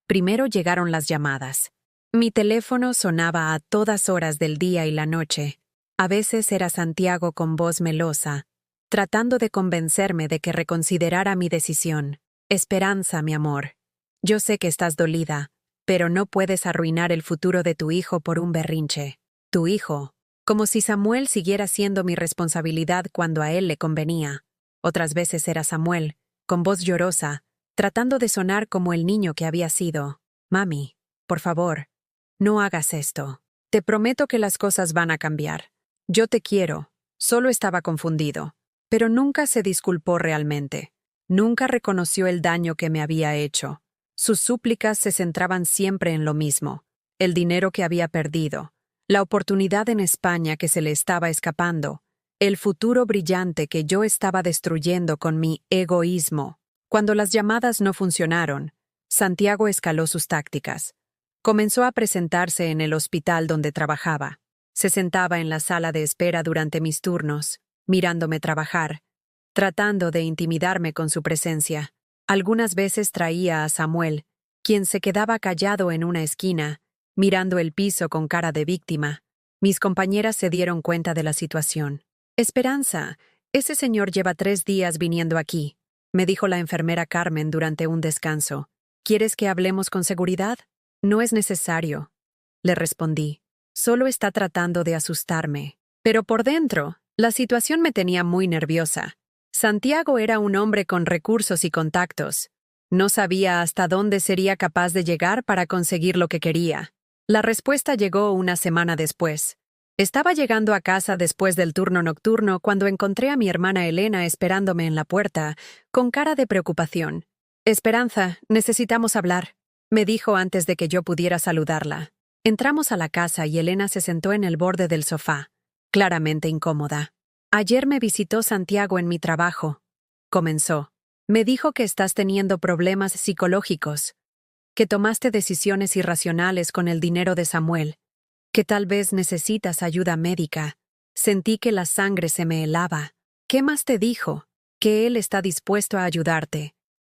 Speaker 1: Primero llegaron las llamadas. Mi teléfono sonaba a todas horas del día y la noche. A veces era Santiago con voz melosa, tratando de convencerme de que reconsiderara mi decisión. Esperanza, mi amor. Yo sé que estás dolida, pero no puedes arruinar el futuro de tu hijo por un berrinche. Tu hijo, como si Samuel siguiera siendo mi responsabilidad cuando a él le convenía. Otras veces era Samuel, con voz llorosa, tratando de sonar como el niño que había sido. Mami, por favor, no hagas esto. Te prometo que las cosas van a cambiar. Yo te quiero. Solo estaba confundido. Pero nunca se disculpó realmente. Nunca reconoció el daño que me había hecho. Sus súplicas se centraban siempre en lo mismo: el dinero que había perdido, la oportunidad en España que se le estaba escapando, el futuro brillante que yo estaba destruyendo con mi egoísmo. Cuando las llamadas no funcionaron, Santiago escaló sus tácticas. Comenzó a presentarse en el hospital donde trabajaba. Se sentaba en la sala de espera durante mis turnos, mirándome trabajar, tratando de intimidarme con su presencia. Algunas veces traía a Samuel, quien se quedaba callado en una esquina, mirando el piso con cara de víctima. Mis compañeras se dieron cuenta de la situación. «Esperanza, ese señor lleva 3 días viniendo aquí», me dijo la enfermera Carmen durante un descanso. «¿Quieres que hablemos con seguridad?» «No es necesario», le respondí. «Solo está tratando de asustarme». Pero por dentro, la situación me tenía muy nerviosa. Santiago era un hombre con recursos y contactos. No sabía hasta dónde sería capaz de llegar para conseguir lo que quería. La respuesta llegó una semana después. Estaba llegando a casa después del turno nocturno cuando encontré a mi hermana Elena esperándome en la puerta, con cara de preocupación. «Esperanza, necesitamos hablar», me dijo antes de que yo pudiera saludarla. Entramos a la casa y Elena se sentó en el borde del sofá, claramente incómoda. «Ayer me visitó Santiago en mi trabajo», comenzó. «Me dijo que estás teniendo problemas psicológicos, que tomaste decisiones irracionales con el dinero de Samuel, que tal vez necesitas ayuda médica. Sentí que la sangre se me helaba. ¿Qué más te dijo? Que él está dispuesto a ayudarte,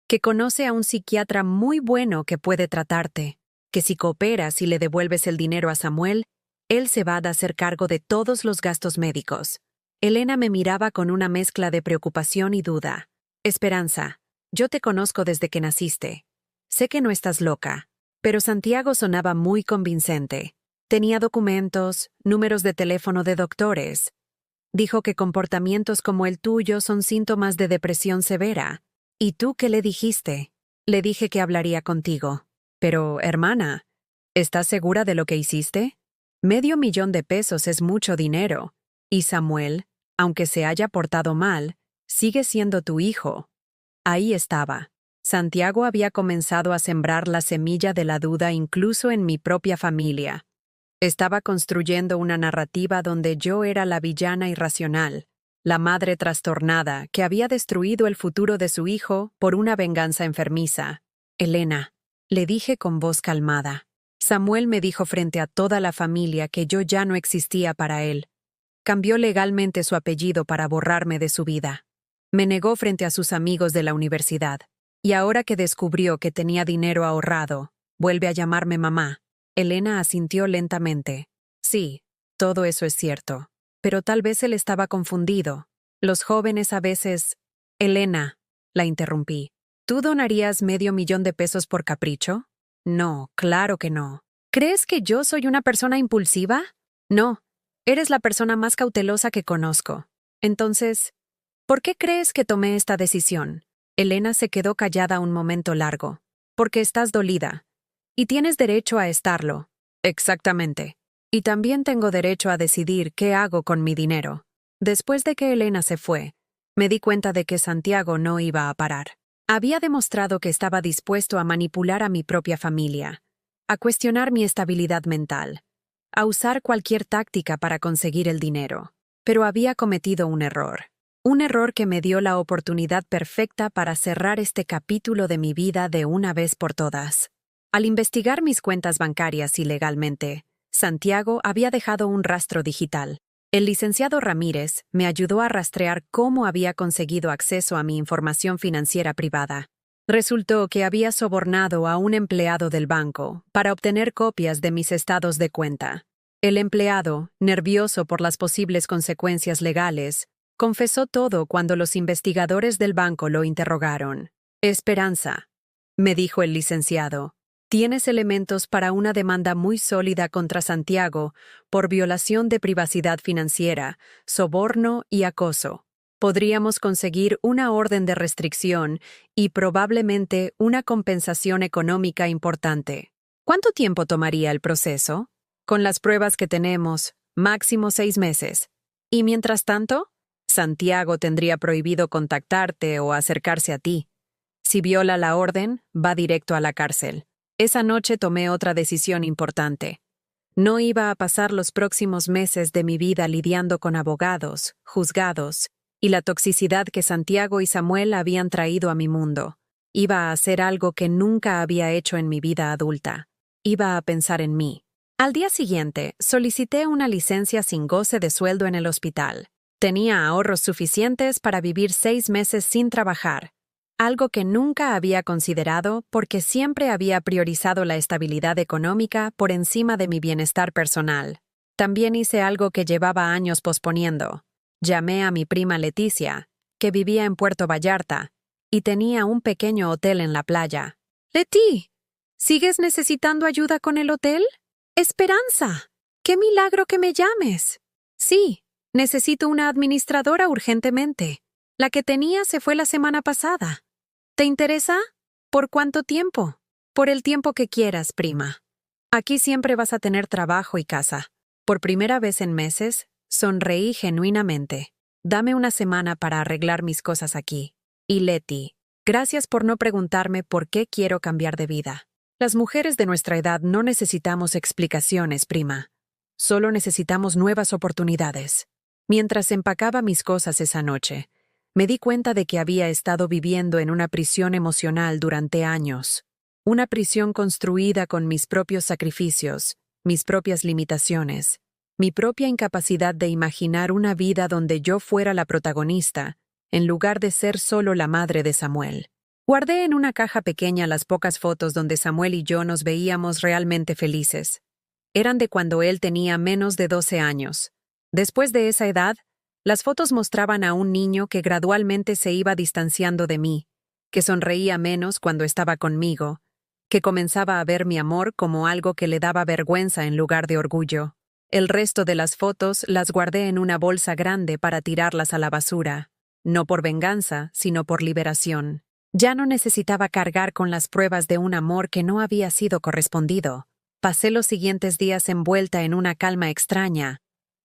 Speaker 1: que conoce a un psiquiatra muy bueno que puede tratarte, que si cooperas y le devuelves el dinero a Samuel, él se va a hacer cargo de todos los gastos médicos». Elena me miraba con una mezcla de preocupación y duda. «Esperanza, yo te conozco desde que naciste. Sé que no estás loca». Pero Santiago sonaba muy convincente. Tenía documentos, números de teléfono de doctores. Dijo que comportamientos como el tuyo son síntomas de depresión severa. ¿Y tú qué le dijiste? Le dije que hablaría contigo. Pero, hermana, ¿estás segura de lo que hiciste? $500,000 es mucho dinero. Y Samuel, aunque se haya portado mal, sigue siendo tu hijo. Ahí estaba. Santiago había comenzado a sembrar la semilla de la duda incluso en mi propia familia. Estaba construyendo una narrativa donde yo era la villana irracional, la madre trastornada que había destruido el futuro de su hijo por una venganza enfermiza. «Elena», le dije con voz calmada. «Samuel me dijo frente a toda la familia que yo ya no existía para él. Cambió legalmente su apellido para borrarme de su vida. Me negó frente a sus amigos de la universidad. Y ahora que descubrió que tenía dinero ahorrado, vuelve a llamarme mamá». Elena asintió lentamente. «Sí, todo eso es cierto. Pero tal vez él estaba confundido. Los jóvenes a veces...» «Elena», la interrumpí. ¿Tú donarías $500,000 por capricho? No, claro que no. ¿Crees que yo soy una persona impulsiva? No, eres la persona más cautelosa que conozco. Entonces, ¿por qué crees que tomé esta decisión? Elena se quedó callada un momento largo. Porque estás dolida. Y tienes derecho a estarlo. Exactamente. Y también tengo derecho a decidir qué hago con mi dinero. Después de que Elena se fue, me di cuenta de que Santiago no iba a parar. Había demostrado que estaba dispuesto a manipular a mi propia familia, a cuestionar mi estabilidad mental, a usar cualquier táctica para conseguir el dinero. Pero había cometido un error. Un error que me dio la oportunidad perfecta para cerrar este capítulo de mi vida de una vez por todas. Al investigar mis cuentas bancarias ilegalmente, Santiago había dejado un rastro digital. El licenciado Ramírez me ayudó a rastrear cómo había conseguido acceso a mi información financiera privada. Resultó que había sobornado a un empleado del banco para obtener copias de mis estados de cuenta. El empleado, nervioso por las posibles consecuencias legales, confesó todo cuando los investigadores del banco lo interrogaron. Esperanza, me dijo el licenciado, tienes elementos para una demanda muy sólida contra Santiago por violación de privacidad financiera, soborno y acoso. Podríamos conseguir una orden de restricción y probablemente una compensación económica importante. ¿Cuánto tiempo tomaría el proceso? Con las pruebas que tenemos, máximo 6 meses. ¿Y mientras tanto? Santiago tendría prohibido contactarte o acercarse a ti. Si viola la orden, va directo a la cárcel. Esa noche tomé otra decisión importante. No iba a pasar los próximos meses de mi vida lidiando con abogados, juzgados y la toxicidad que Santiago y Samuel habían traído a mi mundo. Iba a hacer algo que nunca había hecho en mi vida adulta. Iba a pensar en mí. Al día siguiente, solicité una licencia sin goce de sueldo en el hospital. Tenía ahorros suficientes para vivir 6 meses sin trabajar. Algo que nunca había considerado porque siempre había priorizado la estabilidad económica por encima de mi bienestar personal. También hice algo que llevaba años posponiendo. Llamé a mi prima Leticia, que vivía en Puerto Vallarta, y tenía un pequeño hotel en la playa. «Leti, ¿sigues necesitando ayuda con el hotel? ¡Esperanza! ¡Qué milagro que me llames! Sí, necesito una administradora urgentemente. La que tenía se fue la semana pasada. ¿Te interesa? ¿Por cuánto tiempo? Por el tiempo que quieras, prima. Aquí siempre vas a tener trabajo y casa. Por primera vez en meses, sonreí genuinamente. Dame una semana para arreglar mis cosas aquí. Y Leti, gracias por no preguntarme por qué quiero cambiar de vida. Las mujeres de nuestra edad no necesitamos explicaciones, prima. Solo necesitamos nuevas oportunidades. Mientras empacaba mis cosas esa noche, me di cuenta de que había estado viviendo en una prisión emocional durante años. Una prisión construida con mis propios sacrificios, mis propias limitaciones, mi propia incapacidad de imaginar una vida donde yo fuera la protagonista, en lugar de ser solo la madre de Samuel. Guardé en una caja pequeña las pocas fotos donde Samuel y yo nos veíamos realmente felices. Eran de cuando él tenía menos de 12 años. Después de esa edad, las fotos mostraban a un niño que gradualmente se iba distanciando de mí, que sonreía menos cuando estaba conmigo, que comenzaba a ver mi amor como algo que le daba vergüenza en lugar de orgullo. El resto de las fotos las guardé en una bolsa grande para tirarlas a la basura, no por venganza, sino por liberación. Ya no necesitaba cargar con las pruebas de un amor que no había sido correspondido. Pasé los siguientes días envuelta en una calma extraña,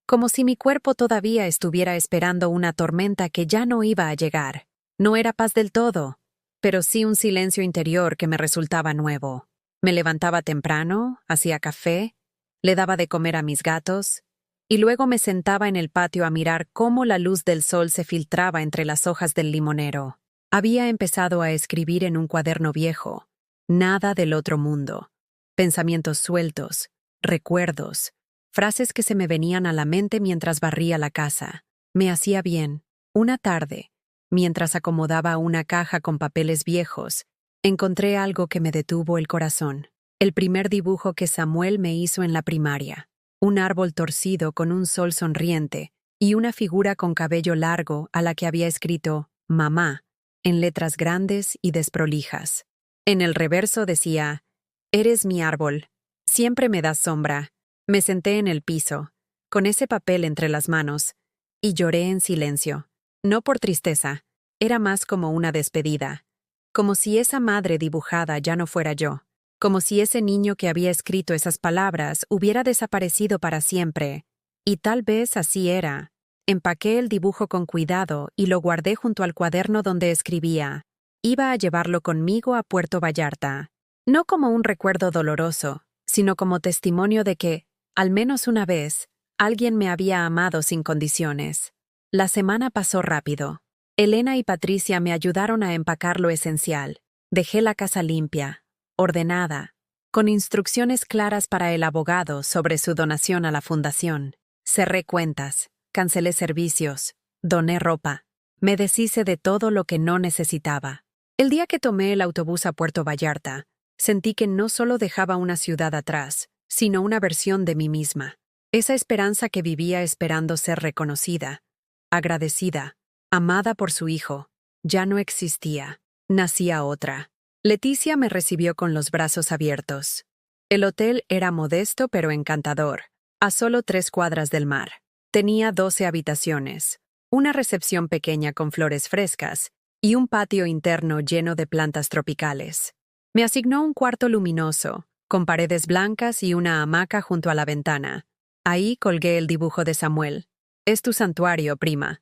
Speaker 1: como si mi cuerpo todavía estuviera esperando una tormenta que ya no iba a llegar. No era paz del todo, pero sí un silencio interior que me resultaba nuevo. Me levantaba temprano, hacía café, le daba de comer a mis gatos, y luego me sentaba en el patio a mirar cómo la luz del sol se filtraba entre las hojas del limonero. Había empezado a escribir en un cuaderno viejo, nada del otro mundo. Pensamientos sueltos, recuerdos, frases que se me venían a la mente mientras barría la casa. Me hacía bien. Una tarde, mientras acomodaba una caja con papeles viejos, encontré algo que me detuvo el corazón. El primer dibujo que Samuel me hizo en la primaria. Un árbol torcido con un sol sonriente y una figura con cabello largo a la que había escrito «Mamá», en letras grandes y desprolijas. En el reverso decía: «Eres mi árbol, siempre me das sombra». Me senté en el piso, con ese papel entre las manos, y lloré en silencio. No por tristeza, era más como una despedida. Como si esa madre dibujada ya no fuera yo. Como si ese niño que había escrito esas palabras hubiera desaparecido para siempre. Y tal vez así era. Empaqué el dibujo con cuidado y lo guardé junto al cuaderno donde escribía. Iba a llevarlo conmigo a Puerto Vallarta. No como un recuerdo doloroso, sino como testimonio de que, al menos una vez, alguien me había amado sin condiciones. La semana pasó rápido. Elena y Patricia me ayudaron a empacar lo esencial. Dejé la casa limpia, ordenada, con instrucciones claras para el abogado sobre su donación a la fundación. Cerré cuentas, cancelé servicios, doné ropa. Me deshice de todo lo que no necesitaba. El día que tomé el autobús a Puerto Vallarta, sentí que no solo dejaba una ciudad atrás, sino una versión de mí misma. Esa esperanza que vivía esperando ser reconocida, agradecida, amada por su hijo, ya no existía. Nacía otra. Leticia me recibió con los brazos abiertos. El hotel era modesto pero encantador, a solo 3 cuadras del mar. Tenía 12 habitaciones, una recepción pequeña con flores frescas y un patio interno lleno de plantas tropicales. Me asignó un cuarto luminoso, con paredes blancas y una hamaca junto a la ventana. Ahí colgué el dibujo de Samuel. «Es tu santuario, prima»,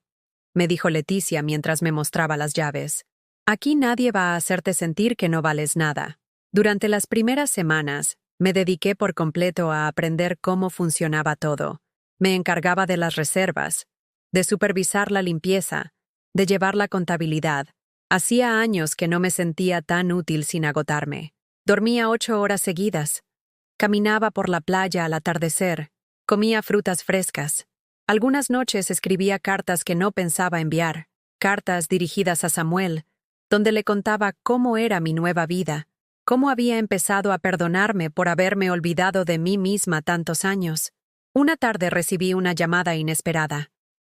Speaker 1: me dijo Leticia mientras me mostraba las llaves. «Aquí nadie va a hacerte sentir que no vales nada». Durante las primeras semanas, me dediqué por completo a aprender cómo funcionaba todo. Me encargaba de las reservas, de supervisar la limpieza, de llevar la contabilidad. Hacía años que no me sentía tan útil sin agotarme. Dormía 8 horas seguidas. Caminaba por la playa al atardecer. Comía frutas frescas. Algunas noches escribía cartas que no pensaba enviar. Cartas dirigidas a Samuel, donde le contaba cómo era mi nueva vida, cómo había empezado a perdonarme por haberme olvidado de mí misma tantos años. Una tarde recibí una llamada inesperada.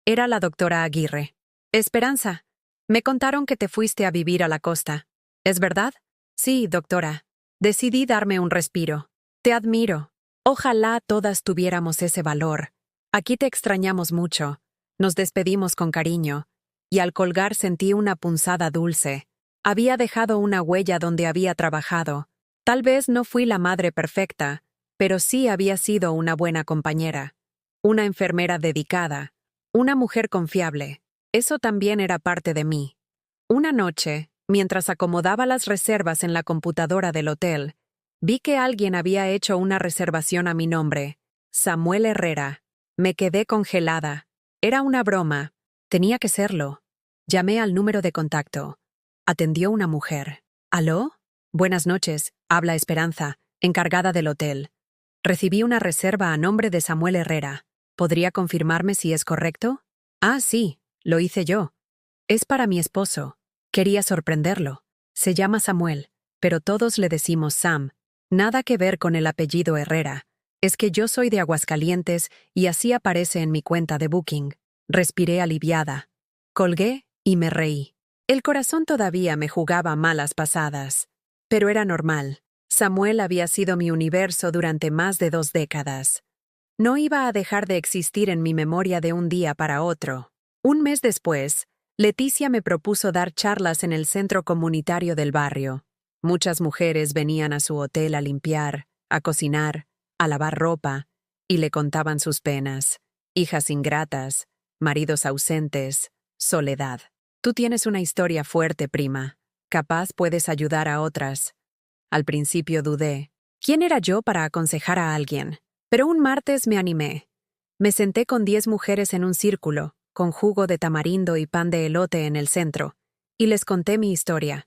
Speaker 1: Era la doctora Aguirre. «Esperanza, me contaron que te fuiste a vivir a la costa. ¿Es verdad?» «Sí, doctora. Decidí darme un respiro. Te admiro. Ojalá todas tuviéramos ese valor. Aquí te extrañamos mucho». Nos despedimos con cariño, y al colgar sentí una punzada dulce. Había dejado una huella donde había trabajado. Tal vez no fui la madre perfecta, pero sí había sido una buena compañera. Una enfermera dedicada. Una mujer confiable. Eso también era parte de mí. Una noche, mientras acomodaba las reservas en la computadora del hotel, vi que alguien había hecho una reservación a mi nombre. Samuel Herrera. Me quedé congelada. Era una broma. Tenía que serlo. Llamé al número de contacto. Atendió una mujer. «¿Aló? Buenas noches, habla Esperanza, encargada del hotel. Recibí una reserva a nombre de Samuel Herrera. ¿Podría confirmarme si es correcto?» «Ah, sí, lo hice yo. Es para mi esposo. Quería sorprenderlo. Se llama Samuel, pero todos le decimos Sam. Nada que ver con el apellido Herrera. Es que yo soy de Aguascalientes y así aparece en mi cuenta de Booking». Respiré aliviada. Colgué y me reí. El corazón todavía me jugaba malas pasadas. Pero era normal. Samuel había sido mi universo durante más de 2 décadas. No iba a dejar de existir en mi memoria de un día para otro. Un mes después, Leticia me propuso dar charlas en el centro comunitario del barrio. Muchas mujeres venían a su hotel a limpiar, a cocinar, a lavar ropa, y le contaban sus penas. Hijas ingratas, maridos ausentes, soledad. «Tú tienes una historia fuerte, prima. Capaz puedes ayudar a otras». Al principio dudé. ¿Quién era yo para aconsejar a alguien? Pero un martes me animé. Me senté con 10 mujeres en un círculo, con jugo de tamarindo y pan de elote en el centro, y les conté mi historia.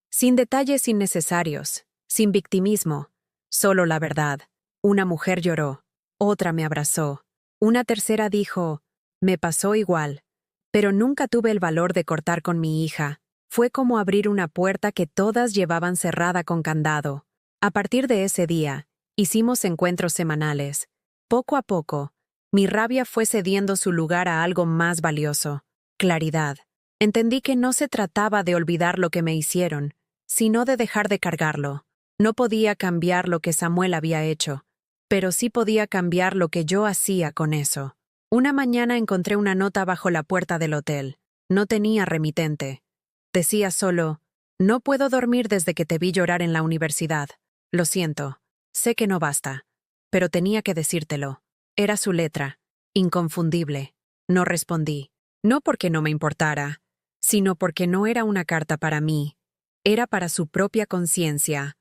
Speaker 1: Sin detalles innecesarios, sin victimismo, solo la verdad. Una mujer lloró, otra me abrazó, una tercera dijo: «Me pasó igual, pero nunca tuve el valor de cortar con mi hija». Fue como abrir una puerta que todas llevaban cerrada con candado. A partir de ese día, hicimos encuentros semanales. Poco a poco, mi rabia fue cediendo su lugar a algo más valioso: claridad. Entendí que no se trataba de olvidar lo que me hicieron, sino de dejar de cargarlo. No podía cambiar lo que Samuel había hecho, pero sí podía cambiar lo que yo hacía con eso. Una mañana encontré una nota bajo la puerta del hotel. No tenía remitente. Decía solo: no puedo dormir desde que te vi llorar en la universidad. Lo siento. Sé que no basta. Pero tenía que decírtelo. Era su letra. Inconfundible. No respondí. No porque no me importara, sino porque no era una carta para mí. Era para su propia conciencia.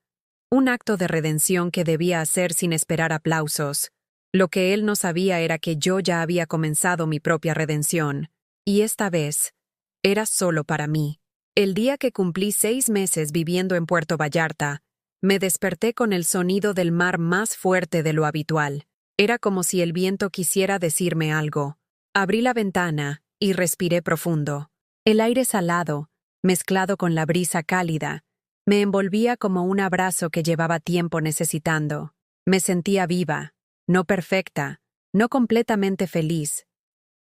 Speaker 1: Un acto de redención que debía hacer sin esperar aplausos. Lo que él no sabía era que yo ya había comenzado mi propia redención. Y esta vez, era solo para mí. El día que cumplí 6 meses viviendo en Puerto Vallarta, me desperté con el sonido del mar más fuerte de lo habitual. Era como si el viento quisiera decirme algo. Abrí la ventana y respiré profundo. El aire salado, mezclado con la brisa cálida, me envolvía como un abrazo que llevaba tiempo necesitando. Me sentía viva, no perfecta, no completamente feliz,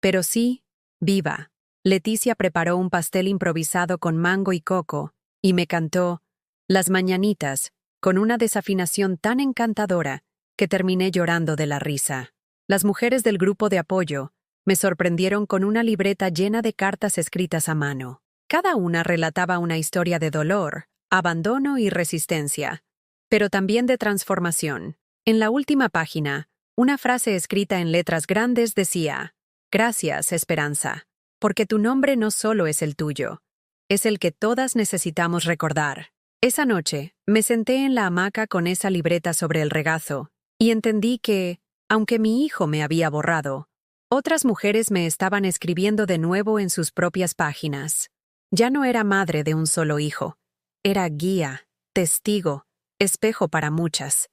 Speaker 1: pero sí, viva. Leticia preparó un pastel improvisado con mango y coco, y me cantó Las Mañanitas, con una desafinación tan encantadora que terminé llorando de la risa. Las mujeres del grupo de apoyo me sorprendieron con una libreta llena de cartas escritas a mano. Cada una relataba una historia de dolor, abandono y resistencia, pero también de transformación. En la última página, una frase escrita en letras grandes decía: Gracias, Esperanza, porque tu nombre no solo es el tuyo, es el que todas necesitamos recordar. Esa noche, me senté en la hamaca con esa libreta sobre el regazo, y entendí que, aunque mi hijo me había borrado, otras mujeres me estaban escribiendo de nuevo en sus propias páginas. Ya no era madre de un solo hijo. Era guía, testigo, espejo para muchas.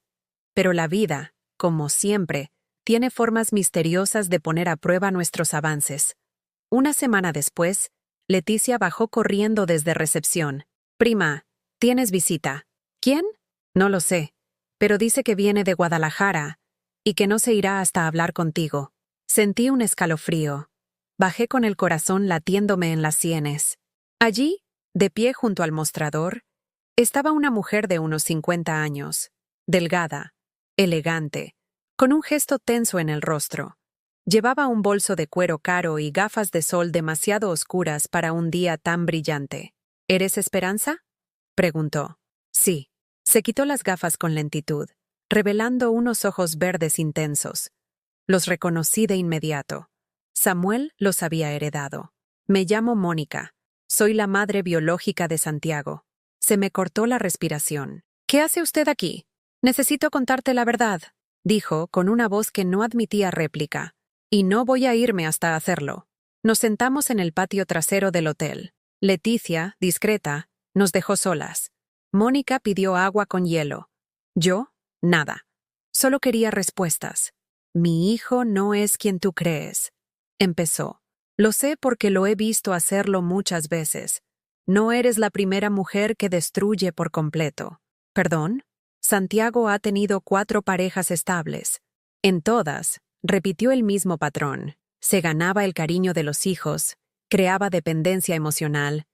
Speaker 1: Pero la vida, como siempre, tiene formas misteriosas de poner a prueba nuestros avances. Una semana después, Leticia bajó corriendo desde recepción. Prima, tienes visita. ¿Quién? No lo sé, pero dice que viene de Guadalajara y que no se irá hasta hablar contigo. Sentí un escalofrío. Bajé con el corazón latiéndome en las sienes. Allí, de pie junto al mostrador, estaba una mujer de unos 50 años, delgada, elegante, con un gesto tenso en el rostro. Llevaba un bolso de cuero caro y gafas de sol demasiado oscuras para un día tan brillante. ¿Eres Esperanza?, preguntó. Sí. Se quitó las gafas con lentitud, revelando unos ojos verdes intensos. Los reconocí de inmediato. Samuel los había heredado. Me llamo Mónica. Soy la madre biológica de Santiago. Se me cortó la respiración. ¿Qué hace usted aquí? Necesito contarte la verdad, dijo con una voz que no admitía réplica. Y no voy a irme hasta hacerlo. Nos sentamos en el patio trasero del hotel. Leticia, discreta, nos dejó solas. Mónica pidió agua con hielo. Yo, nada. Solo quería respuestas. Mi hijo no es quien tú crees. Empezó. Lo sé porque lo he visto hacerlo muchas veces. No eres la primera mujer que destruye por completo. ¿Perdón? Santiago ha tenido 4 parejas estables. En todas, repitió el mismo patrón. Se ganaba el cariño de los hijos, creaba dependencia emocional,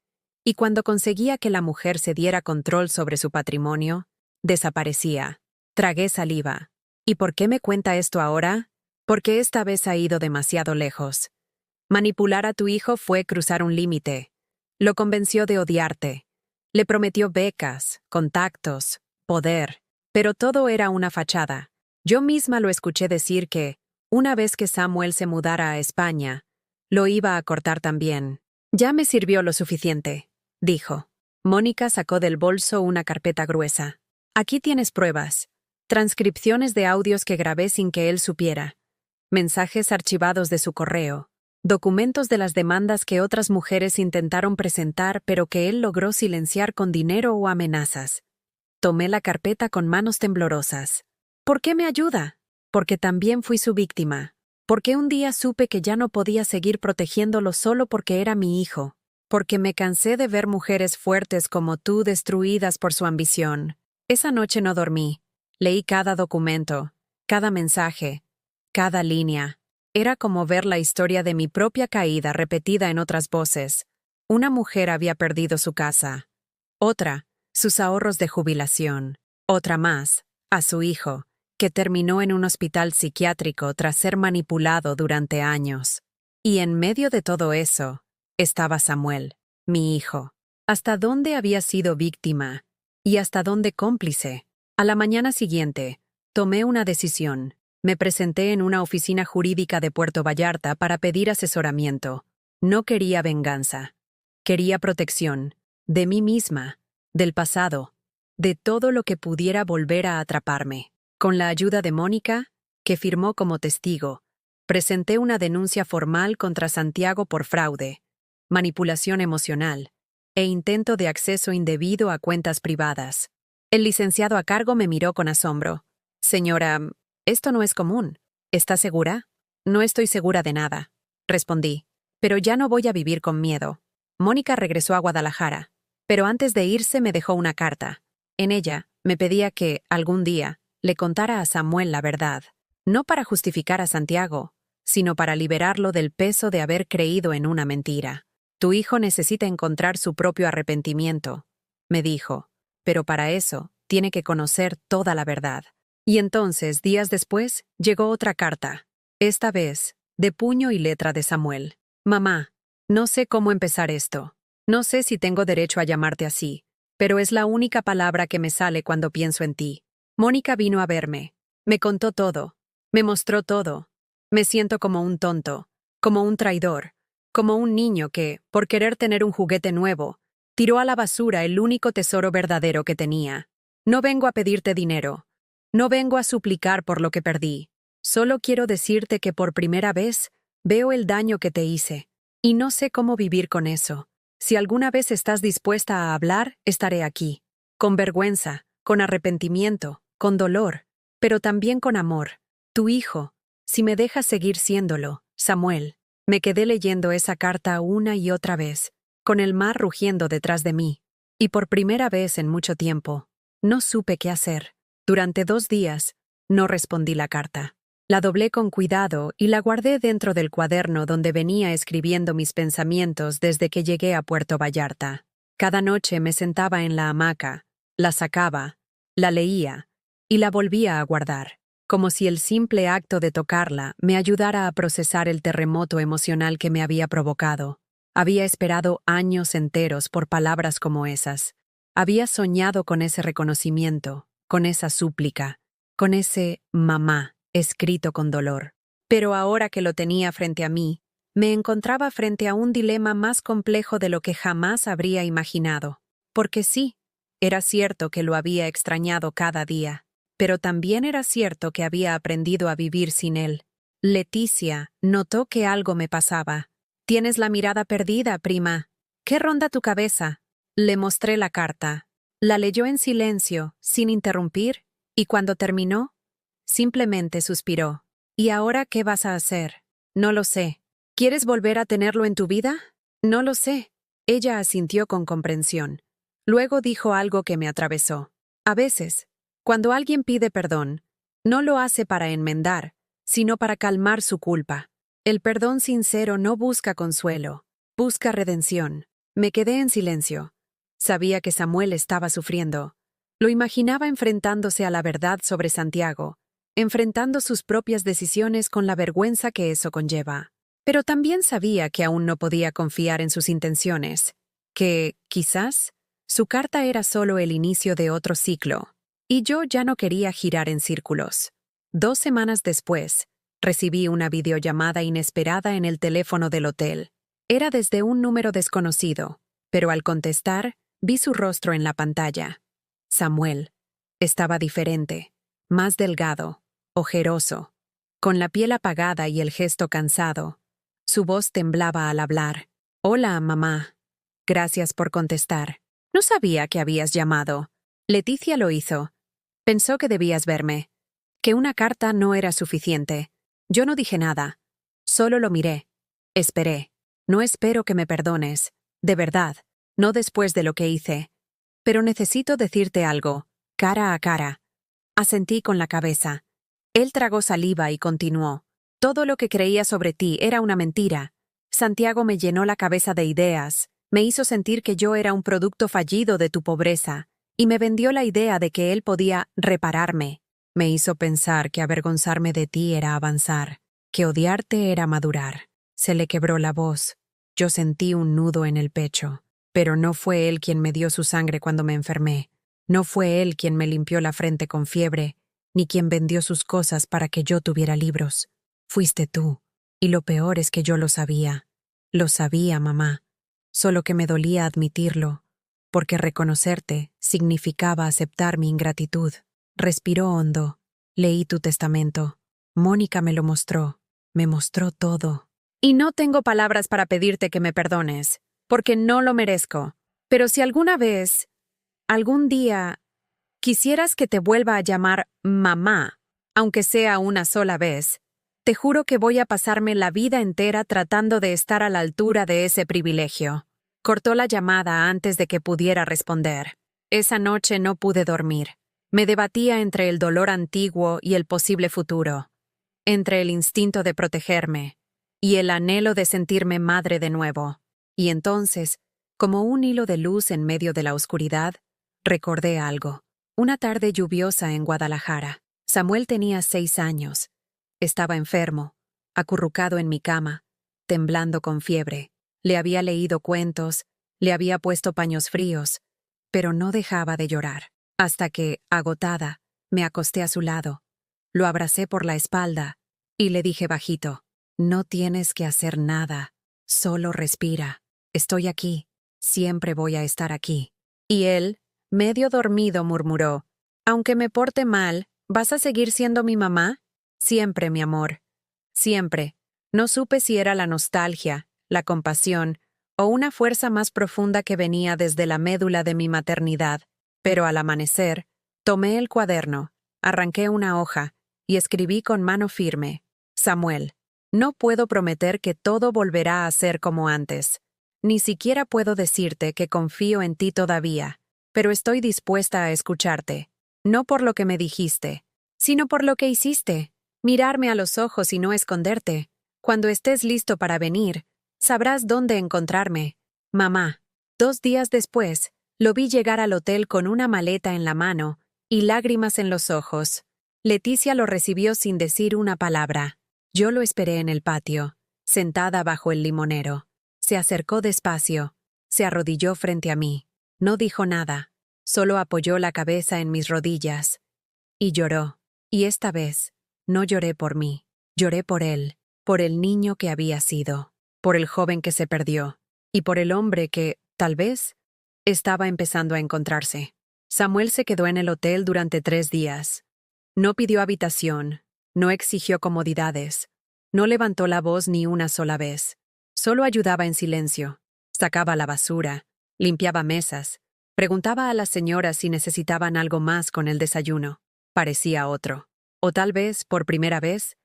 Speaker 1: y cuando conseguía que la mujer se diera control sobre su patrimonio, desaparecía. Tragué saliva. ¿Y por qué me cuenta esto ahora? Porque esta vez ha ido demasiado lejos. Manipular a tu hijo fue cruzar un límite. Lo convenció de odiarte. Le prometió becas, contactos, poder, pero todo era una fachada. Yo misma lo escuché decir que, una vez que Samuel se mudara a España, lo iba a cortar también. Ya me sirvió lo suficiente, dijo. Mónica sacó del bolso una carpeta gruesa. Aquí tienes pruebas. Transcripciones de audios que grabé sin que él supiera. Mensajes archivados de su correo. Documentos de las demandas que otras mujeres intentaron presentar pero que él logró silenciar con dinero o amenazas. Tomé la carpeta con manos temblorosas. ¿Por qué me ayuda? Porque también fui su víctima. Porque un día supe que ya no podía seguir protegiéndolo solo porque era mi hijo. Porque me cansé de ver mujeres fuertes como tú destruidas por su ambición. Esa noche no dormí. Leí cada documento, cada mensaje, cada línea. Era como ver la historia de mi propia caída repetida en otras voces. Una mujer había perdido su casa. Otra, sus ahorros de jubilación. Otra más, a su hijo, que terminó en un hospital psiquiátrico tras ser manipulado durante años. Y en medio de todo eso, estaba Samuel, mi hijo. ¿Hasta dónde había sido víctima? ¿Y hasta dónde cómplice? A la mañana siguiente, tomé una decisión. Me presenté en una oficina jurídica de Puerto Vallarta para pedir asesoramiento. No quería venganza. Quería protección. De mí misma, del pasado, de todo lo que pudiera volver a atraparme. Con la ayuda de Mónica, que firmó como testigo, presenté una denuncia formal contra Santiago por fraude, manipulación emocional e intento de acceso indebido a cuentas privadas. El licenciado a cargo me miró con asombro. Señora, esto no es común. ¿Está segura? No estoy segura de nada, respondí. Pero ya no voy a vivir con miedo. Mónica regresó a Guadalajara, pero antes de irse me dejó una carta. En ella, me pedía que, algún día, le contara a Samuel la verdad, no para justificar a Santiago, sino para liberarlo del peso de haber creído en una mentira. Tu hijo necesita encontrar su propio arrepentimiento, me dijo, pero para eso tiene que conocer toda la verdad. Y entonces, días después, llegó otra carta, esta vez, de puño y letra de Samuel. Mamá, no sé cómo empezar esto. No sé si tengo derecho a llamarte así, pero es la única palabra que me sale cuando pienso en ti. Mónica vino a verme. Me contó todo. Me mostró todo. Me siento como un tonto, como un traidor, como un niño que, por querer tener un juguete nuevo, tiró a la basura el único tesoro verdadero que tenía. No vengo a pedirte dinero. No vengo a suplicar por lo que perdí. Solo quiero decirte que por primera vez veo el daño que te hice. Y no sé cómo vivir con eso. Si alguna vez estás dispuesta a hablar, estaré aquí. Con vergüenza, con arrepentimiento, con dolor, pero también con amor. Tu hijo, si me dejas seguir siéndolo, Samuel. Me quedé leyendo esa carta una y otra vez, con el mar rugiendo detrás de mí. Y por primera vez en mucho tiempo, no supe qué hacer. Durante 2 días, no respondí la carta. La doblé con cuidado y la guardé dentro del cuaderno donde venía escribiendo mis pensamientos desde que llegué a Puerto Vallarta. Cada noche me sentaba en la hamaca, la sacaba, la leía y la volvía a guardar, como si el simple acto de tocarla me ayudara a procesar el terremoto emocional que me había provocado. Había esperado años enteros por palabras como esas. Había soñado con ese reconocimiento, con esa súplica, con ese mamá escrito con dolor. Pero ahora que lo tenía frente a mí, me encontraba frente a un dilema más complejo de lo que jamás habría imaginado. Porque sí, era cierto que lo había extrañado cada día, pero también era cierto que había aprendido a vivir sin él. Leticia notó que algo me pasaba. «Tienes la mirada perdida, prima. ¿Qué ronda tu cabeza?» Le mostré la carta. La leyó en silencio, sin interrumpir, y cuando terminó, simplemente suspiró. «¿Y ahora qué vas a hacer?» «No lo sé. ¿Quieres volver a tenerlo en tu vida?» «No lo sé». Ella asintió con comprensión. Luego dijo algo que me atravesó. A veces, cuando alguien pide perdón, no lo hace para enmendar, sino para calmar su culpa. El perdón sincero no busca consuelo, busca redención. Me quedé en silencio. Sabía que Samuel estaba sufriendo. Lo imaginaba enfrentándose a la verdad sobre Santiago, enfrentando sus propias decisiones con la vergüenza que eso conlleva. Pero también sabía que aún no podía confiar en sus intenciones, que, quizás, su carta era solo el inicio de otro ciclo, y yo ya no quería girar en círculos. 2 semanas después, recibí una videollamada inesperada en el teléfono del hotel. Era desde un número desconocido, pero al contestar, vi su rostro en la pantalla. Samuel. Estaba diferente, más delgado, ojeroso, con la piel apagada y el gesto cansado. Su voz temblaba al hablar. «Hola, mamá. Gracias por contestar. No sabía que habías llamado. Leticia lo hizo. Pensó que debías verme. Que una carta no era suficiente. Yo no dije nada. Solo lo miré. Esperé. No espero que me perdones. De verdad. No después de lo que hice. Pero necesito decirte algo, cara a cara». Asentí con la cabeza. Él tragó saliva y continuó. «Todo lo que creía sobre ti era una mentira. Santiago me llenó la cabeza de ideas, Me hizo sentir que yo era un producto fallido de tu pobreza, y me vendió la idea de que él podía repararme. Me hizo pensar que avergonzarme de ti era avanzar, que odiarte era madurar. Se le quebró la voz. Yo sentí un nudo en el pecho. Pero no fue él quien me dio su sangre cuando me enfermé. No fue él quien me limpió la frente con fiebre, ni quien vendió sus cosas para que yo tuviera libros. Fuiste tú. Y lo peor es que yo lo sabía. Lo sabía, mamá. Solo que me dolía admitirlo, porque reconocerte significaba aceptar mi ingratitud. Respiró hondo. Leí tu testamento. Mónica me lo mostró. Me mostró todo. Y no tengo palabras para pedirte que me perdones, porque no lo merezco. Pero si alguna vez, algún día, quisieras que te vuelva a llamar mamá, aunque sea una sola vez, te juro que voy a pasarme la vida entera tratando de estar a la altura de ese privilegio. Cortó la llamada antes de que pudiera responder. Esa noche no pude dormir. Me debatía entre el dolor antiguo y el posible futuro, entre el instinto de protegerme y el anhelo de sentirme madre de nuevo. Y entonces, como un hilo de luz en medio de la oscuridad, recordé algo. Una tarde lluviosa en Guadalajara. Samuel tenía 6 años. Estaba enfermo, acurrucado en mi cama, temblando con fiebre. Le había leído cuentos, le había puesto paños fríos, pero no dejaba de llorar. Hasta que, agotada, me acosté a su lado. Lo abracé por la espalda y le dije bajito: no tienes que hacer nada, solo respira. Estoy aquí, siempre voy a estar aquí. Y él, medio dormido, murmuró: aunque me porte mal, ¿vas a seguir siendo mi mamá? Siempre, mi amor. Siempre. No supe si era la nostalgia, la compasión o una fuerza más profunda que venía desde la médula de mi maternidad, pero al amanecer, tomé el cuaderno, arranqué una hoja y escribí con mano firme: Samuel, no puedo prometer que todo volverá a ser como antes. Ni siquiera puedo decirte que confío en ti todavía, pero estoy dispuesta a escucharte, no por lo que me dijiste, sino por lo que hiciste. Mirarme a los ojos y no esconderte. Cuando estés listo para venir, sabrás dónde encontrarme. Mamá. 2 días después, lo vi llegar al hotel con una maleta en la mano y lágrimas en los ojos. Leticia lo recibió sin decir una palabra. Yo lo esperé en el patio, sentada bajo el limonero. Se acercó despacio, se arrodilló frente a mí. No dijo nada, solo apoyó la cabeza en mis rodillas. Y lloró. Y esta vez, no lloré por mí, lloré por él, por el niño que había sido, por el joven que se perdió, y por el hombre que, tal vez, estaba empezando a encontrarse. Samuel se quedó en el hotel durante 3 días. No pidió habitación, no exigió comodidades, no levantó la voz ni una sola vez. Solo ayudaba en silencio, sacaba la basura, limpiaba mesas, preguntaba a las señoras si necesitaban algo más con el desayuno. Parecía otro. O tal vez, por primera vez,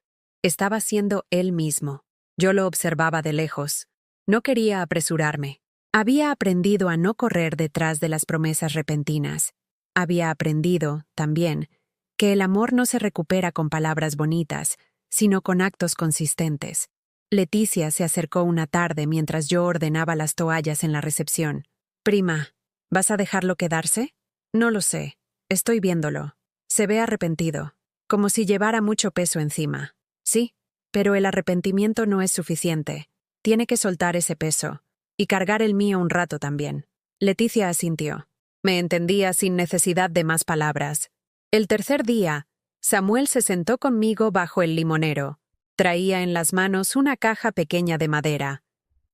Speaker 1: estaba siendo él mismo. Yo lo observaba de lejos. No quería apresurarme. Había aprendido a no correr detrás de las promesas repentinas. Había aprendido, también, que el amor no se recupera con palabras bonitas, sino con actos consistentes. Leticia se acercó una tarde mientras yo ordenaba las toallas en la recepción. Prima, ¿vas a dejarlo quedarse? No lo sé. Estoy viéndolo. Se ve arrepentido. Como si llevara mucho peso encima. Sí, pero el arrepentimiento no es suficiente. Tiene que soltar ese peso. Y cargar el mío un rato también. Leticia asintió. Me entendía sin necesidad de más palabras. El tercer día, Samuel se sentó conmigo bajo el limonero. Traía en las manos una caja pequeña de madera.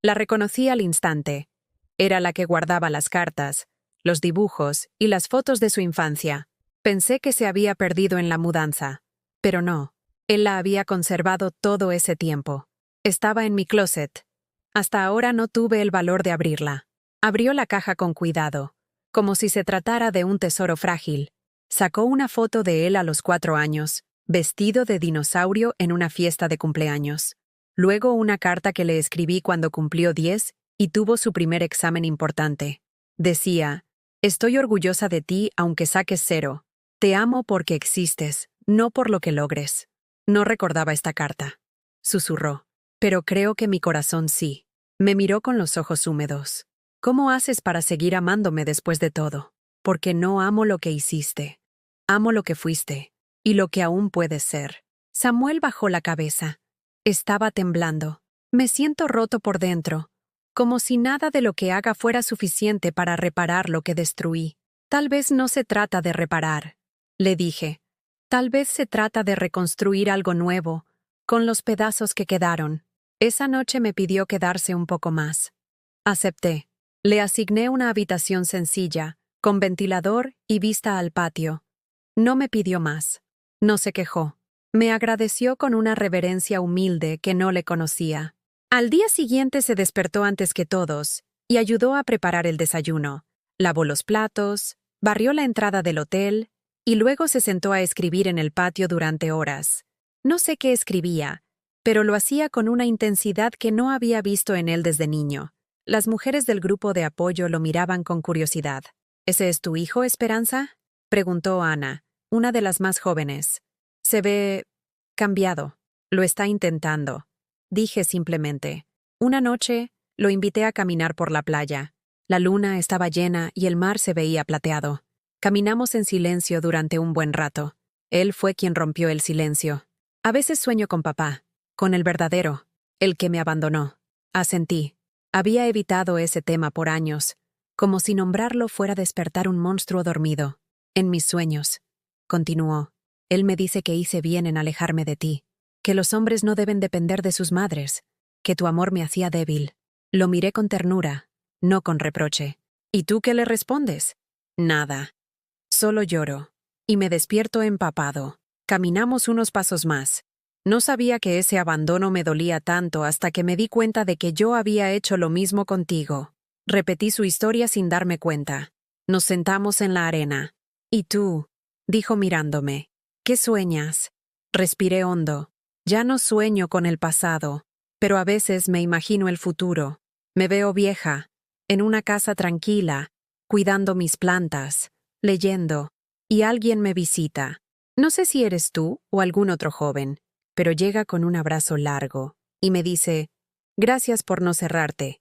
Speaker 1: La reconocí al instante. Era la que guardaba las cartas, los dibujos y las fotos de su infancia. Pensé que se había perdido en la mudanza, pero no. Él la había conservado todo ese tiempo. Estaba en mi closet. Hasta ahora no tuve el valor de abrirla. Abrió la caja con cuidado, como si se tratara de un tesoro frágil. Sacó una foto de él a los 4 años, vestido de dinosaurio en una fiesta de cumpleaños. Luego una carta que le escribí cuando cumplió 10 y tuvo su primer examen importante. Decía: estoy orgullosa de ti aunque saques 0. Te amo porque existes, no por lo que logres. No recordaba esta carta. Susurró. Pero creo que mi corazón sí. Me miró con los ojos húmedos. ¿Cómo haces para seguir amándome después de todo? Porque no amo lo que hiciste. Amo lo que fuiste. Y lo que aún puedes ser. Samuel bajó la cabeza. Estaba temblando. Me siento roto por dentro. Como si nada de lo que haga fuera suficiente para reparar lo que destruí. Tal vez no se trata de reparar, le dije. Tal vez se trata de reconstruir algo nuevo, con los pedazos que quedaron. Esa noche me pidió quedarse un poco más. Acepté. Le asigné una habitación sencilla, con ventilador y vista al patio. No me pidió más. No se quejó. Me agradeció con una reverencia humilde que no le conocía. Al día siguiente se despertó antes que todos y ayudó a preparar el desayuno. Lavó los platos, barrió la entrada del hotel y luego se sentó a escribir en el patio durante horas. No sé qué escribía, pero lo hacía con una intensidad que no había visto en él desde niño. Las mujeres del grupo de apoyo lo miraban con curiosidad. ¿Ese es tu hijo, Esperanza?, preguntó Ana, una de las más jóvenes. Se ve cambiado. Lo está intentando. Dije simplemente. Una noche, lo invité a caminar por la playa. La luna estaba llena y el mar se veía plateado. Caminamos en silencio durante un buen rato. Él fue quien rompió el silencio. A veces sueño con papá, con el verdadero, el que me abandonó. Asentí. Había evitado ese tema por años, como si nombrarlo fuera despertar un monstruo dormido. En mis sueños, continuó, él me dice que hice bien en alejarme de ti, que los hombres no deben depender de sus madres, que tu amor me hacía débil. Lo miré con ternura, no con reproche. ¿Y tú qué le respondes? Nada. Solo lloro. Y me despierto empapado. Caminamos unos pasos más. No sabía que ese abandono me dolía tanto hasta que me di cuenta de que yo había hecho lo mismo contigo. Repetí su historia sin darme cuenta. Nos sentamos en la arena. ¿Y tú?, dijo mirándome. ¿Qué sueñas? Respiré hondo. Ya no sueño con el pasado, pero a veces me imagino el futuro. Me veo vieja, en una casa tranquila, cuidando mis plantas, leyendo, y alguien me visita. No sé si eres tú o algún otro joven, pero llega con un abrazo largo y me dice, «Gracias por no cerrarte».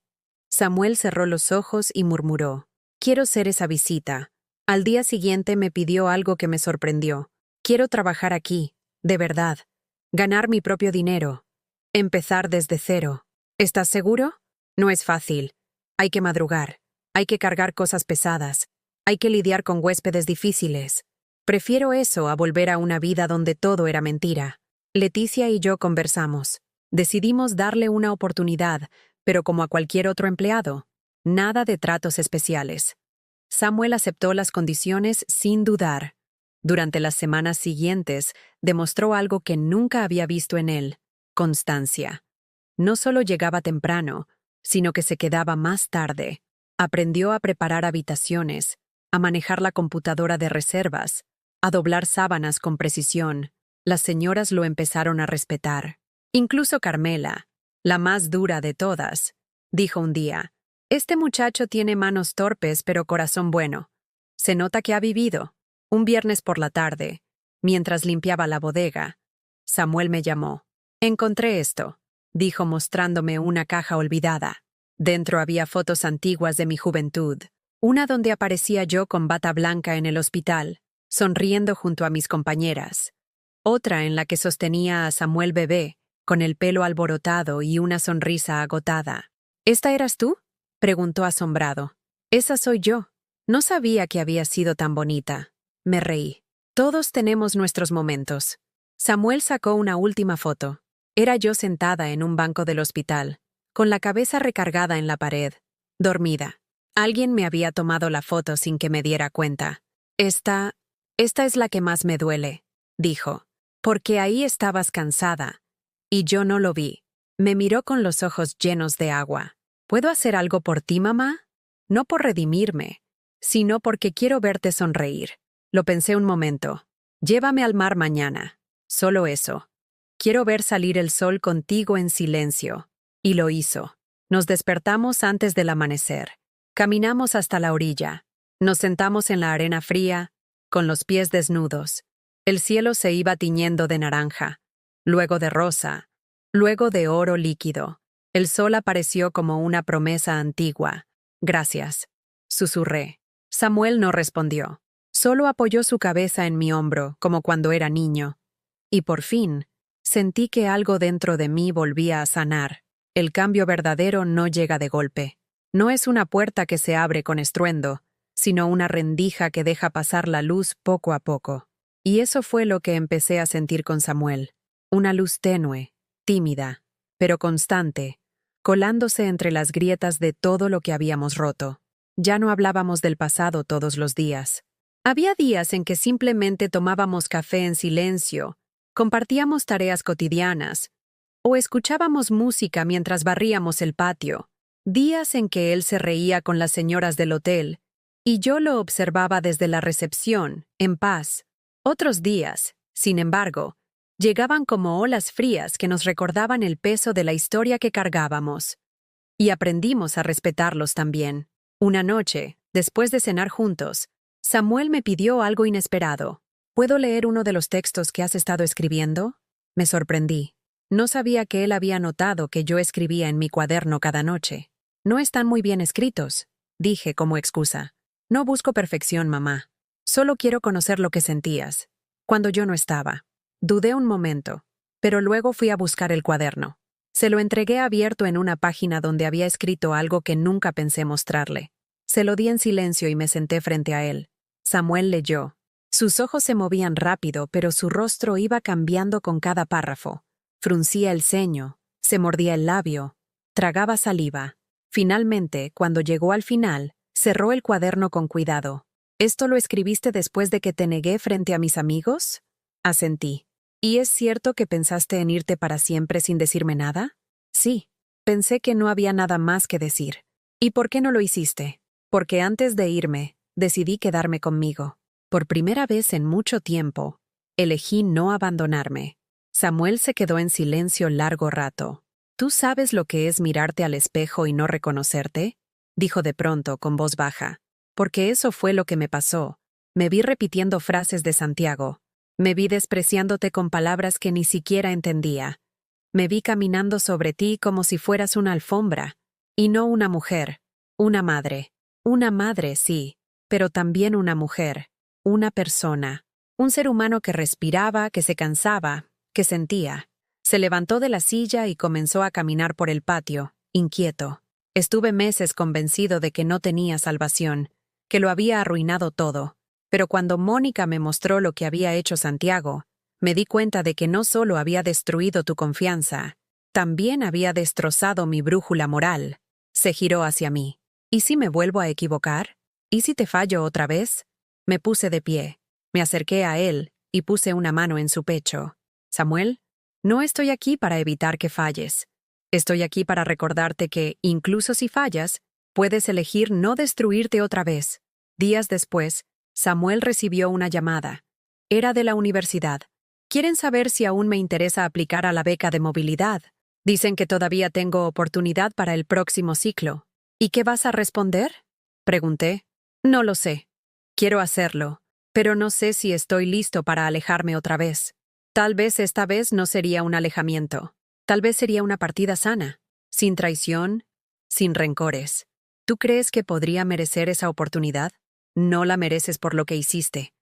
Speaker 1: Samuel cerró los ojos y murmuró, «Quiero ser esa visita». Al día siguiente me pidió algo que me sorprendió. «Quiero trabajar aquí, de verdad. Ganar mi propio dinero. Empezar desde cero. ¿Estás seguro? No es fácil. Hay que madrugar. Hay que cargar cosas pesadas. Hay que lidiar con huéspedes difíciles. Prefiero eso a volver a una vida donde todo era mentira». Leticia y yo conversamos. Decidimos darle una oportunidad, pero como a cualquier otro empleado. Nada de tratos especiales. Samuel aceptó las condiciones sin dudar. Durante las semanas siguientes, demostró algo que nunca había visto en él: constancia. No solo llegaba temprano, sino que se quedaba más tarde. Aprendió a preparar habitaciones, a manejar la computadora de reservas, a doblar sábanas con precisión. Las señoras lo empezaron a respetar. Incluso Carmela, la más dura de todas, dijo un día, «Este muchacho tiene manos torpes pero corazón bueno. Se nota que ha vivido». Un viernes por la tarde, mientras limpiaba la bodega, Samuel me llamó. «Encontré esto», dijo mostrándome una caja olvidada. Dentro había fotos antiguas de mi juventud, una donde aparecía yo con bata blanca en el hospital, sonriendo junto a mis compañeras. Otra en la que sostenía a Samuel bebé, con el pelo alborotado y una sonrisa agotada. «¿Esta eras tú?», preguntó asombrado. «Esa soy yo. No sabía que había sido tan bonita». Me reí. Todos tenemos nuestros momentos. Samuel sacó una última foto. Era yo sentada en un banco del hospital, con la cabeza recargada en la pared, dormida. Alguien me había tomado la foto sin que me diera cuenta. Esta es la que más me duele», dijo. «Porque ahí estabas cansada. Y yo no lo vi». Me miró con los ojos llenos de agua. «¿Puedo hacer algo por ti, mamá? No por redimirme, sino porque quiero verte sonreír». Lo pensé un momento. «Llévame al mar mañana. Solo eso. Quiero ver salir el sol contigo en silencio». Y lo hizo. Nos despertamos antes del amanecer. Caminamos hasta la orilla. Nos sentamos en la arena fría, con los pies desnudos. El cielo se iba tiñendo de naranja, luego de rosa, luego de oro líquido. El sol apareció como una promesa antigua. Gracias, susurré. Samuel no respondió. Solo apoyó su cabeza en mi hombro, como cuando era niño. Y por fin, sentí que algo dentro de mí volvía a sanar. El cambio verdadero no llega de golpe. No es una puerta que se abre con estruendo, sino una rendija que deja pasar la luz poco a poco. Y eso fue lo que empecé a sentir con Samuel. Una luz tenue, tímida, pero constante, colándose entre las grietas de todo lo que habíamos roto. Ya no hablábamos del pasado todos los días. Había días en que simplemente tomábamos café en silencio, compartíamos tareas cotidianas, o escuchábamos música mientras barríamos el patio. Días en que él se reía con las señoras del hotel, y yo lo observaba desde la recepción, en paz. Otros días, sin embargo, llegaban como olas frías que nos recordaban el peso de la historia que cargábamos. Y aprendimos a respetarlos también. Una noche, después de cenar juntos, Samuel me pidió algo inesperado. ¿Puedo leer uno de los textos que has estado escribiendo? Me sorprendí. No sabía que él había notado que yo escribía en mi cuaderno cada noche. No están muy bien escritos, dije como excusa. No busco perfección, mamá. Solo quiero conocer lo que sentías. Cuando yo no estaba. Dudé un momento, pero luego fui a buscar el cuaderno. Se lo entregué abierto en una página donde había escrito algo que nunca pensé mostrarle. Se lo di en silencio y me senté frente a él. Samuel leyó. Sus ojos se movían rápido, pero su rostro iba cambiando con cada párrafo. Fruncía el ceño, se mordía el labio, tragaba saliva. Finalmente, cuando llegó al final, cerró el cuaderno con cuidado. ¿Esto lo escribiste después de que te negué frente a mis amigos? Asentí. ¿Y es cierto que pensaste en irte para siempre sin decirme nada? Sí. Pensé que no había nada más que decir. ¿Y por qué no lo hiciste? Porque antes de irme, decidí quedarme conmigo. Por primera vez en mucho tiempo, elegí no abandonarme. Samuel se quedó en silencio largo rato. ¿Tú sabes lo que es mirarte al espejo y no reconocerte? Dijo de pronto con voz baja. Porque eso fue lo que me pasó. Me vi repitiendo frases de Santiago. Me vi despreciándote con palabras que ni siquiera entendía. Me vi caminando sobre ti como si fueras una alfombra. Y no una mujer. Una madre. Una madre, sí, pero también una mujer. Una persona. Un ser humano que respiraba, que se cansaba, que sentía. Se levantó de la silla y comenzó a caminar por el patio, inquieto. Estuve meses convencido de que no tenía salvación, que lo había arruinado todo. Pero cuando Mónica me mostró lo que había hecho Santiago, me di cuenta de que no solo había destruido tu confianza, también había destrozado mi brújula moral. Se giró hacia mí. ¿Y si me vuelvo a equivocar? ¿Y si te fallo otra vez? Me puse de pie. Me acerqué a él y puse una mano en su pecho. Samuel, no estoy aquí para evitar que falles. Estoy aquí para recordarte que, incluso si fallas, puedes elegir no destruirte otra vez. Días después, Samuel recibió una llamada. Era de la universidad. Quieren saber si aún me interesa aplicar a la beca de movilidad. Dicen que todavía tengo oportunidad para el próximo ciclo. ¿Y qué vas a responder? Pregunté. No lo sé. Quiero hacerlo, pero no sé si estoy listo para alejarme otra vez. Tal vez esta vez no sería un alejamiento. Tal vez sería una partida sana, sin traición, sin rencores. ¿Tú crees que podría merecer esa oportunidad? No la mereces por lo que hiciste.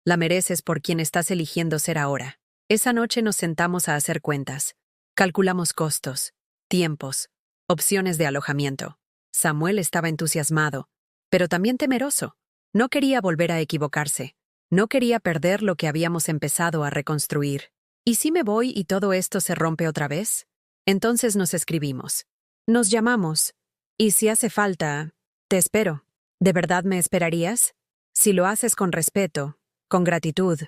Speaker 1: La mereces por quien estás eligiendo ser ahora. Esa noche nos sentamos a hacer cuentas. Calculamos costos, tiempos, opciones de alojamiento. Samuel estaba entusiasmado, pero también temeroso. No quería volver a equivocarse. No quería perder lo que habíamos empezado a reconstruir. ¿Y si me voy y todo esto se rompe otra vez? Entonces nos escribimos. Nos llamamos. Y si hace falta, te espero. ¿De verdad me esperarías? Si lo haces con respeto, con gratitud,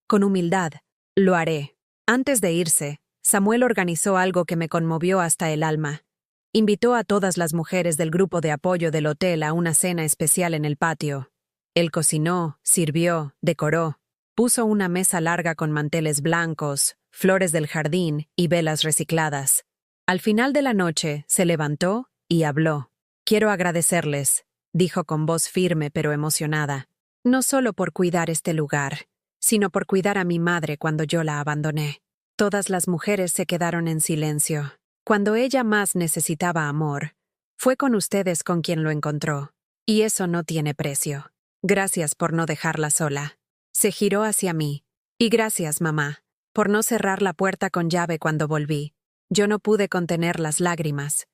Speaker 1: con humildad, lo haré. Antes de irse, Samuel organizó algo que me conmovió hasta el alma. Invitó a todas las mujeres del grupo de apoyo del hotel a una cena especial en el patio. Él cocinó, sirvió, decoró. Puso una mesa larga con manteles blancos, flores del jardín y velas recicladas. Al final de la noche, se levantó y habló. Quiero agradecerles, dijo con voz firme pero emocionada. No solo por cuidar este lugar, sino por cuidar a mi madre cuando yo la abandoné. Todas las mujeres se quedaron en silencio. Cuando ella más necesitaba amor, Fue con ustedes con quien lo encontró. Y eso no tiene precio. Gracias por no dejarla sola. Se giró hacia mí. Y gracias, mamá, por no cerrar la puerta con llave cuando volví. Yo no pude contener las lágrimas.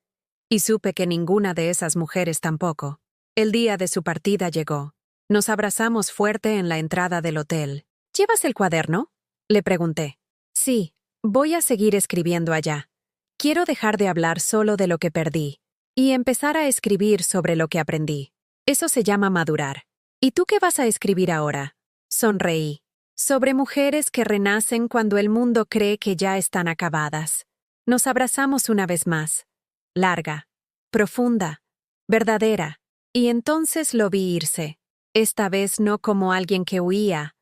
Speaker 1: Y supe que ninguna de esas mujeres tampoco. El día de su partida llegó. Nos abrazamos fuerte en la entrada del hotel. ¿Llevas el cuaderno?, le pregunté. Sí, voy a seguir escribiendo allá. Quiero dejar de hablar solo de lo que perdí y empezar a escribir sobre lo que aprendí. Eso se llama madurar. ¿Y tú qué vas a escribir ahora? Sonreí. Sobre mujeres que renacen cuando el mundo cree que ya están acabadas. Nos abrazamos una vez más. Larga, profunda, verdadera. Y entonces lo vi irse. Esta vez no como alguien que huía,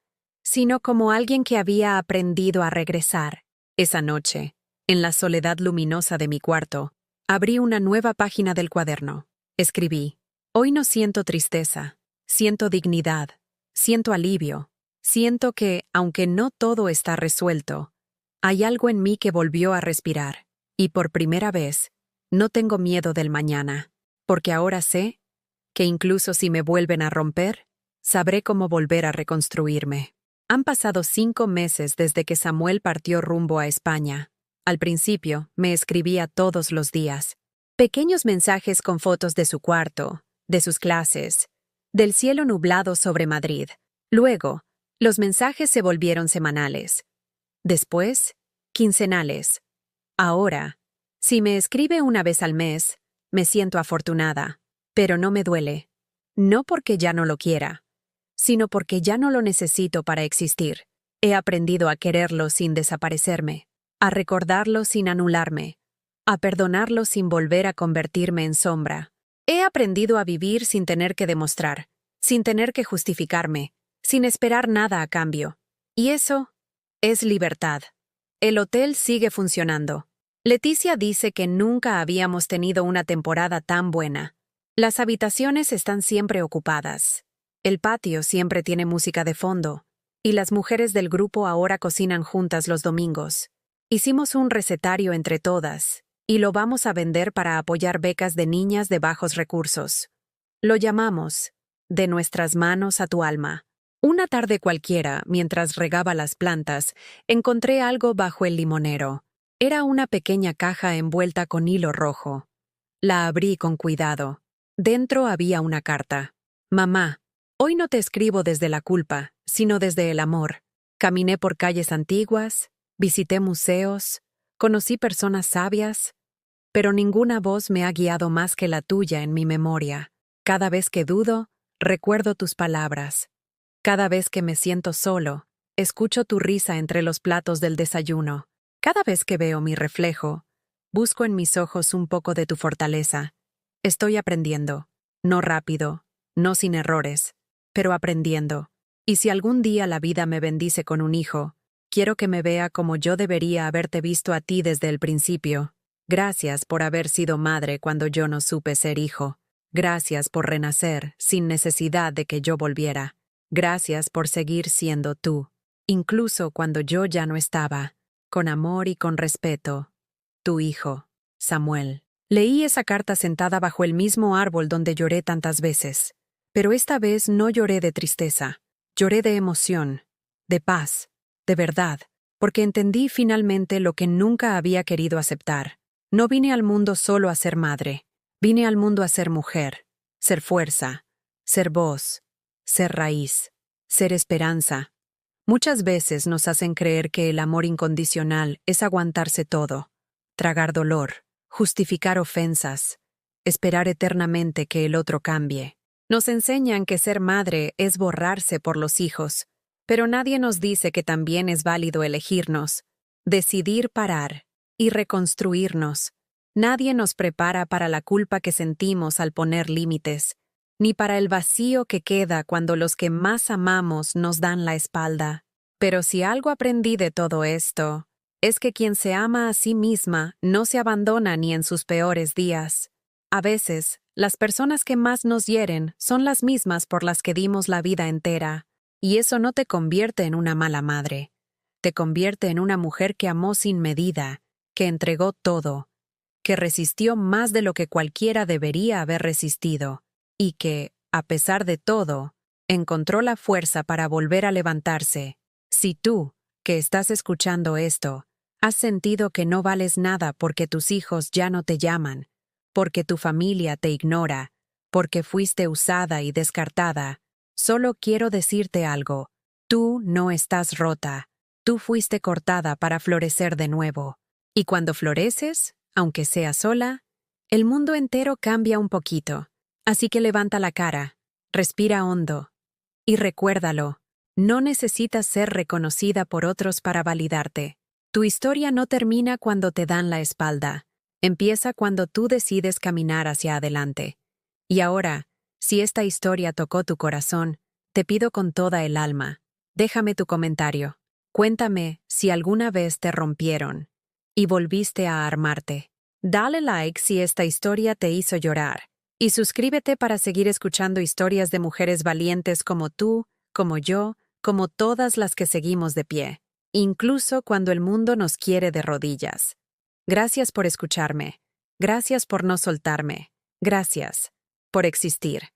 Speaker 1: sino como alguien que había aprendido a regresar. Esa noche, en la soledad luminosa de mi cuarto, abrí una nueva página del cuaderno. Escribí: hoy no siento tristeza, siento dignidad, siento alivio, siento que, aunque no todo está resuelto, hay algo en mí que volvió a respirar, y por primera vez, no tengo miedo del mañana, porque ahora sé que incluso si me vuelven a romper, sabré cómo volver a reconstruirme. Han pasado 5 meses desde que Samuel partió rumbo a España. Al principio, me escribía todos los días. Pequeños mensajes con fotos de su cuarto, de sus clases, del cielo nublado sobre Madrid. Luego, los mensajes se volvieron semanales. Después, quincenales. Ahora, si me escribe una vez al mes, me siento afortunada, pero no me duele. No porque ya no lo quiera, sino porque ya no lo necesito para existir. He aprendido a quererlo sin desaparecerme, a recordarlo sin anularme, a perdonarlo sin volver a convertirme en sombra. He aprendido a vivir sin tener que demostrar, sin tener que justificarme, sin esperar nada a cambio. Y eso es libertad. El hotel sigue funcionando. Leticia dice que nunca habíamos tenido una temporada tan buena. Las habitaciones están siempre ocupadas. El patio siempre tiene música de fondo, y las mujeres del grupo ahora cocinan juntas los domingos. Hicimos un recetario entre todas, y lo vamos a vender para apoyar becas de niñas de bajos recursos. Lo llamamos De nuestras manos a tu alma. Una tarde cualquiera, mientras regaba las plantas, encontré algo bajo el limonero. Era una pequeña caja envuelta con hilo rojo. La abrí con cuidado. Dentro había una carta. Mamá, hoy no te escribo desde la culpa, sino desde el amor. Caminé por calles antiguas, visité museos, conocí personas sabias, pero ninguna voz me ha guiado más que la tuya en mi memoria. Cada vez que dudo, recuerdo tus palabras. Cada vez que me siento solo, escucho tu risa entre los platos del desayuno. Cada vez que veo mi reflejo, busco en mis ojos un poco de tu fortaleza. Estoy aprendiendo, no rápido, no sin errores, pero aprendiendo. Y si algún día la vida me bendice con un hijo, quiero que me vea como yo debería haberte visto a ti desde el principio. Gracias por haber sido madre cuando yo no supe ser hijo. Gracias por renacer sin necesidad de que yo volviera. Gracias por seguir siendo tú, incluso cuando yo ya no estaba. Con amor y con respeto. Tu hijo, Samuel. Leí esa carta sentada bajo el mismo árbol donde lloré tantas veces. Pero esta vez no lloré de tristeza. Lloré de emoción, de paz, de verdad, porque entendí finalmente lo que nunca había querido aceptar. No vine al mundo solo a ser madre. Vine al mundo a ser mujer, ser fuerza, ser voz, ser raíz, ser esperanza. Muchas veces nos hacen creer que el amor incondicional es aguantarse todo, tragar dolor, justificar ofensas, esperar eternamente que el otro cambie. Nos enseñan que ser madre es borrarse por los hijos, pero nadie nos dice que también es válido elegirnos, decidir parar y reconstruirnos. Nadie nos prepara para la culpa que sentimos al poner límites, ni para el vacío que queda cuando los que más amamos nos dan la espalda. Pero si algo aprendí de todo esto, es que quien se ama a sí misma no se abandona ni en sus peores días. A veces, las personas que más nos hieren son las mismas por las que dimos la vida entera, y eso no te convierte en una mala madre. Te convierte en una mujer que amó sin medida, que entregó todo, que resistió más de lo que cualquiera debería haber resistido, y que, a pesar de todo, encontró la fuerza para volver a levantarse. Si tú, que estás escuchando esto, has sentido que no vales nada porque tus hijos ya no te llaman, porque tu familia te ignora, porque fuiste usada y descartada, solo quiero decirte algo: tú no estás rota, tú fuiste cortada para florecer de nuevo. Y cuando floreces, aunque sea sola, el mundo entero cambia un poquito. Así que levanta la cara, respira hondo, y recuérdalo, no necesitas ser reconocida por otros para validarte. Tu historia no termina cuando te dan la espalda, empieza cuando tú decides caminar hacia adelante. Y ahora, si esta historia tocó tu corazón, te pido con toda el alma, déjame tu comentario. Cuéntame si alguna vez te rompieron y volviste a armarte. Dale like si esta historia te hizo llorar. Y suscríbete para seguir escuchando historias de mujeres valientes como tú, como yo, como todas las que seguimos de pie, incluso cuando el mundo nos quiere de rodillas. Gracias por escucharme. Gracias por no soltarme. Gracias por existir.